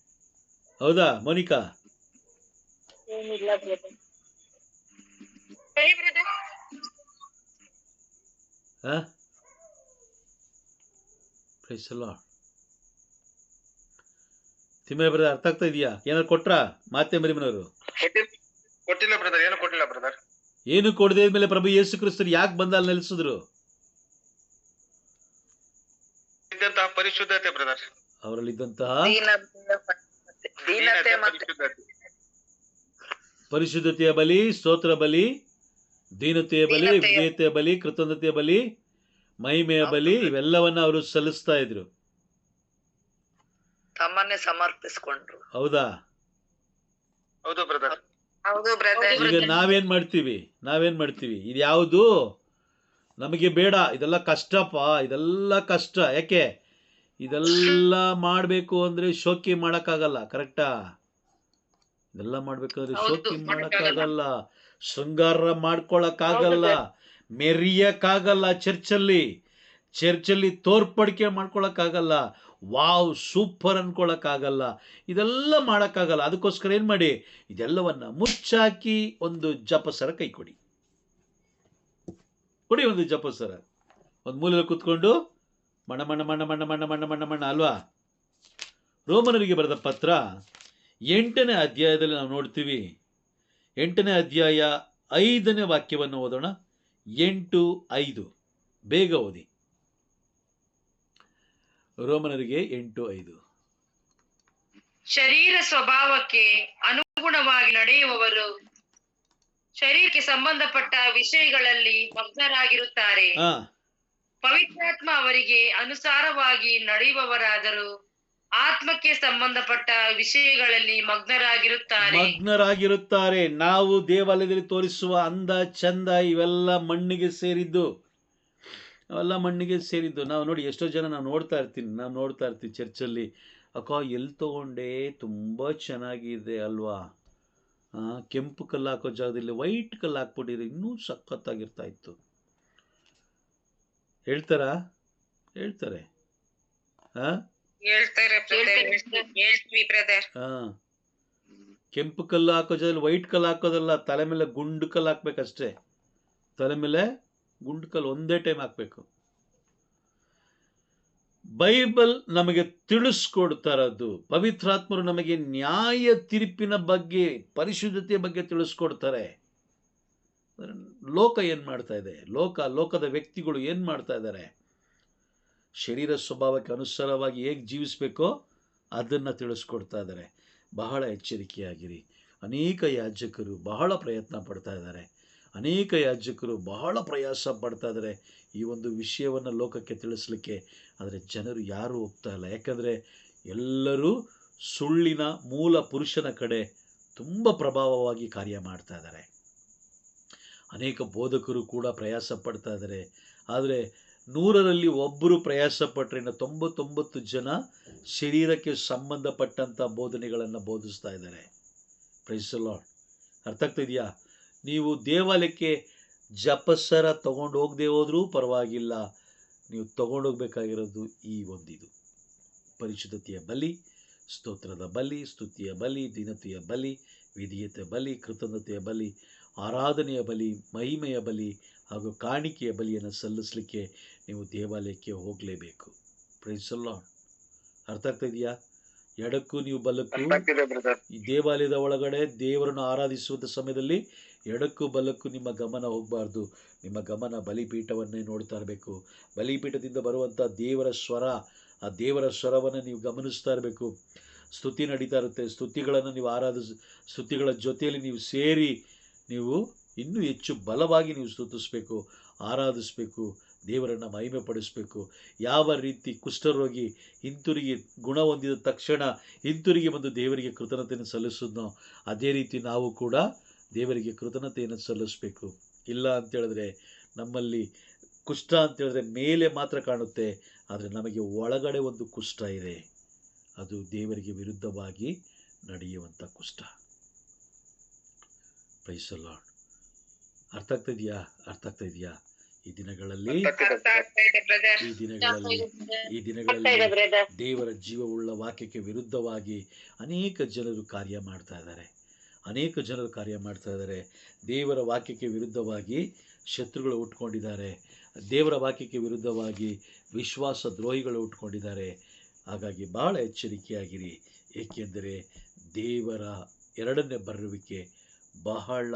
ಹೌದಾ Monica? Praise the Lord. Thimmaiah brother, ಅರ್ಥ ಆಗ್ತಾ ಇದೆಯಾ? ಏನಾದ್ರು ಕೊಟ್ರಾ ಮಾತೆ ಮರಿಯಮ್ಮನವರು? ಕೊಟ್ಟಿಲ್ಲ ಬ್ರದರ್, ಏನು ಕೊಟ್ಟಿಲ್ಲ ಬ್ರದರ್. ಏನು ಕೊಡದೇ ಮೇಲೆ ಪ್ರಭು ಯೇಸು ಕ್ರಿಸ್ತರು ಯಾಕೆ ಬಂದ ಅಲ್ಲಿ ನೆಲೆಸಿದ್ರು? ಪರಿಶುದ್ಧತೆ ಬ್ರದರ್. ಅವರಲ್ಲಿದ್ದಂತಹ ಪರಿಶುದ್ಧತೆಯ ಬಲಿ, ಸ್ತೋತ್ರ ಬಲಿ, ದೀನತೆಯ ಬಲಿ, ವಿಧೇಯತೆಯ ಬಲಿ, ಕೃತಜ್ಞತೆಯ ಬಲಿ, ಮಹಿಮೆಯ ಬಲಿ, ಇವೆಲ್ಲವನ್ನ ಅವರು ಸಲ್ಲಿಸ್ತಾ ಇದ್ರು. ತಮ್ಮನ್ನೇ ಸಮರ್ಪಿಸಿಕೊಂಡ್ರು. ಹೌದಾ? ಹೌದು ಬ್ರದರ್. ಹೌದು ಬ್ರದರ್. ಈಗ ನಾವೇನ್ ಮಾಡ್ತೀವಿ? ಇದ್ಯಾವುದು ನಮಗೆ ಬೇಡ, ಇದೆಲ್ಲ ಕಷ್ಟಪ್ಪ, ಇದೆಲ್ಲ ಕಷ್ಟ. ಯಾಕೆ? ಇದೆಲ್ಲ ಮಾಡಬೇಕು ಅಂದ್ರೆ ಶೋಕಿ ಮಾಡೋಕ್ಕಾಗಲ್ಲ. ಕರೆಕ್ಟಾ? ಇದೆಲ್ಲ ಮಾಡ್ಬೇಕಾದ್ರೆ ಶೋಕಿ ಮಾಡೋಕ್ಕಾಗಲ್ಲ, ಶೃಂಗಾರ ಮಾಡ್ಕೊಳಕ್ಕಾಗಲ್ಲ, ಮೆರಿಯಕ್ಕಾಗಲ್ಲ, ಚರ್ಚಲ್ಲಿ ತೋರ್ಪಡಿಕೆ ಮಾಡ್ಕೊಳಕ್ಕಾಗಲ್ಲ, ವಾವ್ ಸೂಪರ್ ಅನ್ಕೊಳಕ್ಕಾಗಲ್ಲ, ಇದೆಲ್ಲ ಮಾಡೋಕ್ಕಾಗಲ್ಲ. ಅದಕ್ಕೋಸ್ಕರ ಏನು ಮಾಡಿ, ಇದೆಲ್ಲವನ್ನ ಮುಚ್ಚಾಕಿ ಒಂದು ಜಪಸರ ಕೈ ಕೊಡಿ. ಒಂದು ಜಪಸರ ಒಂದು ಮೂಲೆಯಲ್ಲಿ ಕೂತ್ಕೊಂಡು ಮಣ ಮಣ ಮಣ ಮಣ ಮಣ ಮಣ ಮಣ ಮಣ ಅಲ್ವಾ? ರೋಮನರಿಗೆ ಬರೆದ ಪತ್ರ 8ನೇ ಅಧ್ಯಾಯದಲ್ಲಿ ನಾವು ನೋಡ್ತೀವಿ. 8ನೇ ಅಧ್ಯಾಯ 5ನೇ ವಾಕ್ಯವನ್ನು ಓದೋಣ. 8:5 ಬೇಗ ಓದಿ. ರೋಮನರಿಗೆ 8:5. ಶರೀರ ಸ್ವಭಾವಕ್ಕೆ ಅನುಗುಣವಾಗಿ ನಡೆಯುವವರು ಶರೀರಕ್ಕೆ ಸಂಬಂಧಪಟ್ಟ ವಿಷಯಗಳಲ್ಲಿ ಮಗ್ನರಾಗಿರುತ್ತಾರೆ. ಹಾ, ಪವಿತ್ರಾತ್ಮ ಅವರಿಗೆ ಅನುಸಾರವಾಗಿ ನಡೆಯುವವರಾದರೂ ಆತ್ಮಕ್ಕೆ ಸಂಬಂಧಪಟ್ಟ ವಿಷಯಗಳಲ್ಲಿ ಮಗ್ನರಾಗಿರುತ್ತಾರೆ. ನಾವು ದೇವಾಲಯದಲ್ಲಿ ತೋರಿಸುವ ಅಂದ ಚಂದ ಇವೆಲ್ಲ ಮಣ್ಣಿಗೆ ಸೇರಿದ್ದು, ಅವೆಲ್ಲ ಮಣ್ಣಿಗೆ ಸೇರಿದ್ದು. ನಾವು ನೋಡಿ ಎಷ್ಟೋ ಜನ ನಾವು ನೋಡ್ತಾ ಇರ್ತೀವಿ ಚರ್ಚಲ್ಲಿ, ಅಕ್ಕ ಎಲ್ಲಿ ತಗೊಂಡೆ, ತುಂಬ ಚೆನ್ನಾಗಿದೆ ಅಲ್ವಾ, ಕೆಂಪು ಕಲ್ಲು ಹಾಕೋ ಜಾಗದಲ್ಲಿ ವೈಟ್ ಕಲ್ಲು ಹಾಕ್ಬಿಟ್ಟಿದ್ರೆ ಇನ್ನೂ ಸಖತ್ತಾಗಿರ್ತಾ ಇತ್ತು. ಹೇಳ್ತಾರೆ ಹೇಳ್ತೀವಿ ಬ್ರದರ್. ಕೆಂಪು ಕಲ್ಲು ಹಾಕೋ ಜಾಗದಲ್ಲಿ ವೈಟ್ ಕಲ್ಲು ಹಾಕೋದಲ್ಲ, ತಲೆ ಮೇಲೆ ಗುಂಡು ಕಲ್ಲು ಹಾಕ್ಬೇಕಷ್ಟೇ. ತಲೆ ಮೇಲೆ ಗುಂಡು ಕಲ್ಲು ಒಂದೇ ಟೈಮ್ ಹಾಕ್ಬೇಕು. ಬೈಬಲ್ ನಮಗೆ ತಿಳಿಸ್ಕೊಡ್ತಾರದು, ಪವಿತ್ರಾತ್ಮರು ನಮಗೆ ನ್ಯಾಯ ತೀರ್ಪಿನ ಬಗ್ಗೆ, ಪರಿಶುದ್ಧತೆಯ ಬಗ್ಗೆ ತಿಳಿಸ್ಕೊಡ್ತಾರೆ. ಲೋಕ ಏನ್ ಮಾಡ್ತಾ ಇದೆ, ಲೋಕದ ವ್ಯಕ್ತಿಗಳು ಏನ್ ಮಾಡ್ತಾ ಇದ್ದಾರೆ, ಶರೀರ ಸ್ವಭಾವಕ್ಕೆ ಅನುಸಾರವಾಗಿ ಹೇಗೆ ಜೀವಿಸ್ಬೇಕೋ ಅದನ್ನ ತಿಳಿಸ್ಕೊಡ್ತಾ ಇದ್ದಾರೆ. ಬಹಳ ಎಚ್ಚರಿಕೆಯಾಗಿರಿ. ಅನೇಕ ಯಾಜಕರು ಬಹಳ ಪ್ರಯತ್ನ ಪಡ್ತಾ ಇದ್ದಾರೆ, ಅನೇಕ ಯಾಜಕರು ಬಹಳ ಪ್ರಯಾಸ ಪಡ್ತಾ ಇದ್ದಾರೆ ಈ ಒಂದು ವಿಷಯವನ್ನು ಲೋಕಕ್ಕೆ ತಿಳಿಸ್ಲಿಕ್ಕೆ. ಆದರೆ ಜನರು ಯಾರೂ ಹೋಗ್ತಾ ಇಲ್ಲ. ಯಾಕಂದರೆ ಎಲ್ಲರೂ ಸುಳ್ಳಿನ ಮೂಲ ಪುರುಷನ ಕಡೆ ತುಂಬ ಪ್ರಭಾವವಾಗಿ ಕಾರ್ಯ ಮಾಡ್ತಾ ಇದ್ದಾರೆ. ಅನೇಕ ಬೋಧಕರು ಕೂಡ ಪ್ರಯಾಸ ಪಡ್ತಾ ಇದ್ದಾರೆ. ಆದರೆ 100ರಲ್ಲಿ ಒಬ್ಬರು ಪ್ರಯಾಸ ಪಟ್ಟರೆ ಇನ್ನು 99 ಜನ ಶರೀರಕ್ಕೆ ಸಂಬಂಧಪಟ್ಟಂಥ ಬೋಧನೆಗಳನ್ನು ಬೋಧಿಸ್ತಾ ಇದ್ದಾರೆ. Praise the Lord. ಅರ್ಥ ಆಗ್ತಾ ಇದೆಯಾ? ನೀವು ದೇವಾಲಯಕ್ಕೆ ಜಪಸರ ತಗೊಂಡು ಹೋಗದೆ ಹೋದ್ರೂ ಪರವಾಗಿಲ್ಲ, ನೀವು ತಗೊಂಡೋಗ್ಬೇಕಾಗಿರೋದು ಈ ಒಂದಿದು: ಪರಿಶುದ್ಧತೆಯ ಬಲಿ, ಸ್ತೋತ್ರದ ಬಲಿ, ಸ್ತುತಿಯ ಬಲಿ, ದೀನತೆಯ ಬಲಿ, ವಿಧೇಯತೆ ಬಲಿ, ಕೃತಜ್ಞತೆಯ ಬಲಿ, ಆರಾಧನೆಯ ಬಲಿ, ಮಹಿಮೆಯ ಬಲಿ ಹಾಗೂ ಕಾಣಿಕೆಯ ಬಲಿಯನ್ನು ಸಲ್ಲಿಸಲಿಕ್ಕೆ ನೀವು ದೇವಾಲಯಕ್ಕೆ ಹೋಗಲೇಬೇಕು. Praise the Lord. ಅರ್ಥ ಆಗ್ತಾ ಇದೆಯಾ? ಎಡಕ್ಕೂ ನೀವು ಬಲಕ್ಕೂ, ಈ ದೇವಾಲಯದ ಒಳಗಡೆ ದೇವರನ್ನು ಆರಾಧಿಸುವಂಥ ಸಮಯದಲ್ಲಿ ಎಡಕ್ಕೂ ಬಲಕ್ಕೂ ನಿಮ್ಮ ಗಮನ ಹೋಗಬಾರ್ದು. ನಿಮ್ಮ ಗಮನ ಬಲಿಪೀಠವನ್ನೇ ನೋಡ್ತಾ ಇರಬೇಕು. ಬಲಿಪೀಠದಿಂದ ಬರುವಂಥ ದೇವರ ಸ್ವರ, ಆ ದೇವರ ಸ್ವರವನ್ನು ನೀವು ಗಮನಿಸ್ತಾ ಇರಬೇಕು. ಸ್ತುತಿ ನಡೀತಾ ಇರುತ್ತೆ, ಸ್ತುತಿಗಳನ್ನು ನೀವು ಸ್ತುತಿಗಳ ಜೊತೆಯಲ್ಲಿ ನೀವು ಸೇರಿ ನೀವು ಇನ್ನೂ ಹೆಚ್ಚು ಬಲವಾಗಿ ನೀವು ಸ್ತುತಿಸಬೇಕು, ಆರಾಧಿಸಬೇಕು, ದೇವರನ್ನು ಮಹಿಮೆ ಪಡಿಸಬೇಕು. ಯಾವ ರೀತಿ ಕುಷ್ಠರೋಗಿ ಹಿಂತಿರುಗಿ ಗುಣ ಹೊಂದಿದ ತಕ್ಷಣ ಹಿಂತಿರುಗಿ ಬಂದು ದೇವರಿಗೆ ಕೃತಜ್ಞತೆಯನ್ನು ಸಲ್ಲಿಸಿದ್ನೋ ಅದೇ ರೀತಿ ನಾವು ಕೂಡ ದೇವರಿಗೆ ಕೃತಜ್ಞತೆಯನ್ನು ಸಲ್ಲಿಸಬೇಕು. ಇಲ್ಲ ಅಂತೇಳಿದ್ರೆ ನಮ್ಮಲ್ಲಿ ಕುಷ್ಠ ಅಂತೇಳಿದ್ರೆ ಮೇಲೆ ಮಾತ್ರ ಕಾಣುತ್ತೆ, ಆದರೆ ನಮಗೆ ಒಳಗಡೆ ಒಂದು ಕುಷ್ಠ ಇದೆ. ಅದು ದೇವರಿಗೆ ವಿರುದ್ಧವಾಗಿ ನಡೆಯುವಂಥ ಕುಷ್ಠ. Price the Lord. ಅರ್ಥ ಆಗ್ತಾ ಇದೆಯಾ? ಈ ದಿನಗಳಲ್ಲಿ ದೇವರ ಜೀವವುಳ್ಳ ವಾಕ್ಯಕ್ಕೆ ವಿರುದ್ಧವಾಗಿ ಅನೇಕ ಜನರು ಕಾರ್ಯ ಮಾಡ್ತಾ ಇದ್ದಾರೆ. ದೇವರ ವಾಕ್ಯಕ್ಕೆ ವಿರುದ್ಧವಾಗಿ ಶತ್ರುಗಳು ಹುಟ್ಕೊಂಡಿದ್ದಾರೆ. ದೇವರ ವಾಕ್ಯಕ್ಕೆ ವಿರುದ್ಧವಾಗಿ ವಿಶ್ವಾಸ ದ್ರೋಹಿಗಳು ಹುಟ್ಕೊಂಡಿದ್ದಾರೆ. ಹಾಗಾಗಿ ಬಹಳ ಎಚ್ಚರಿಕೆಯಾಗಿರಿ. ಏಕೆಂದರೆ ದೇವರ ಎರಡನೇ ಬರುವಿಕೆ ಬಹಳ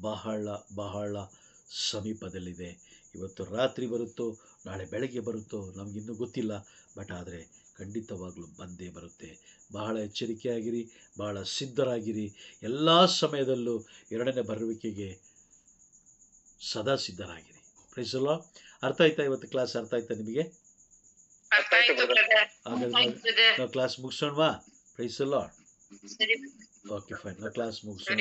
ಬಹಳ ಬಹಳ ಸಮೀಪದಲ್ಲಿದೆ. ಇವತ್ತು ರಾತ್ರಿ ಬರುತ್ತೋ ನಾಳೆ ಬೆಳಗ್ಗೆ ಬರುತ್ತೋ ನಮಗಿನ್ನೂ ಗೊತ್ತಿಲ್ಲ, ಬಟ್ ಆದರೆ ಖಂಡಿತವಾಗಲೂ ಬಂದೇ ಬರುತ್ತೆ. ಬಹಳ ಎಚ್ಚರಿಕೆಯಾಗಿರಿ, ಬಹಳ ಸಿದ್ಧರಾಗಿರಿ. ಎಲ್ಲ ಸಮಯದಲ್ಲೂ ಎರಡನೇ ಬರುವಿಕೆಗೆ ಸದಾ ಸಿದ್ಧರಾಗಿರಿ. Price the Lord. ಅರ್ಥ ಆಯ್ತಾ? ಇವತ್ತು ಕ್ಲಾಸ್ ಅರ್ಥ ಆಯ್ತಾ ನಿಮಗೆ? ಹಾಗಾದ್ರೆ ನಾವು ಕ್ಲಾಸ್ ಮುಗಿಸೋಣವಾ? Praise the lord. Okay fine, ನಾವು ಕ್ಲಾಸ್ ಮುಗಿಸೋಣ.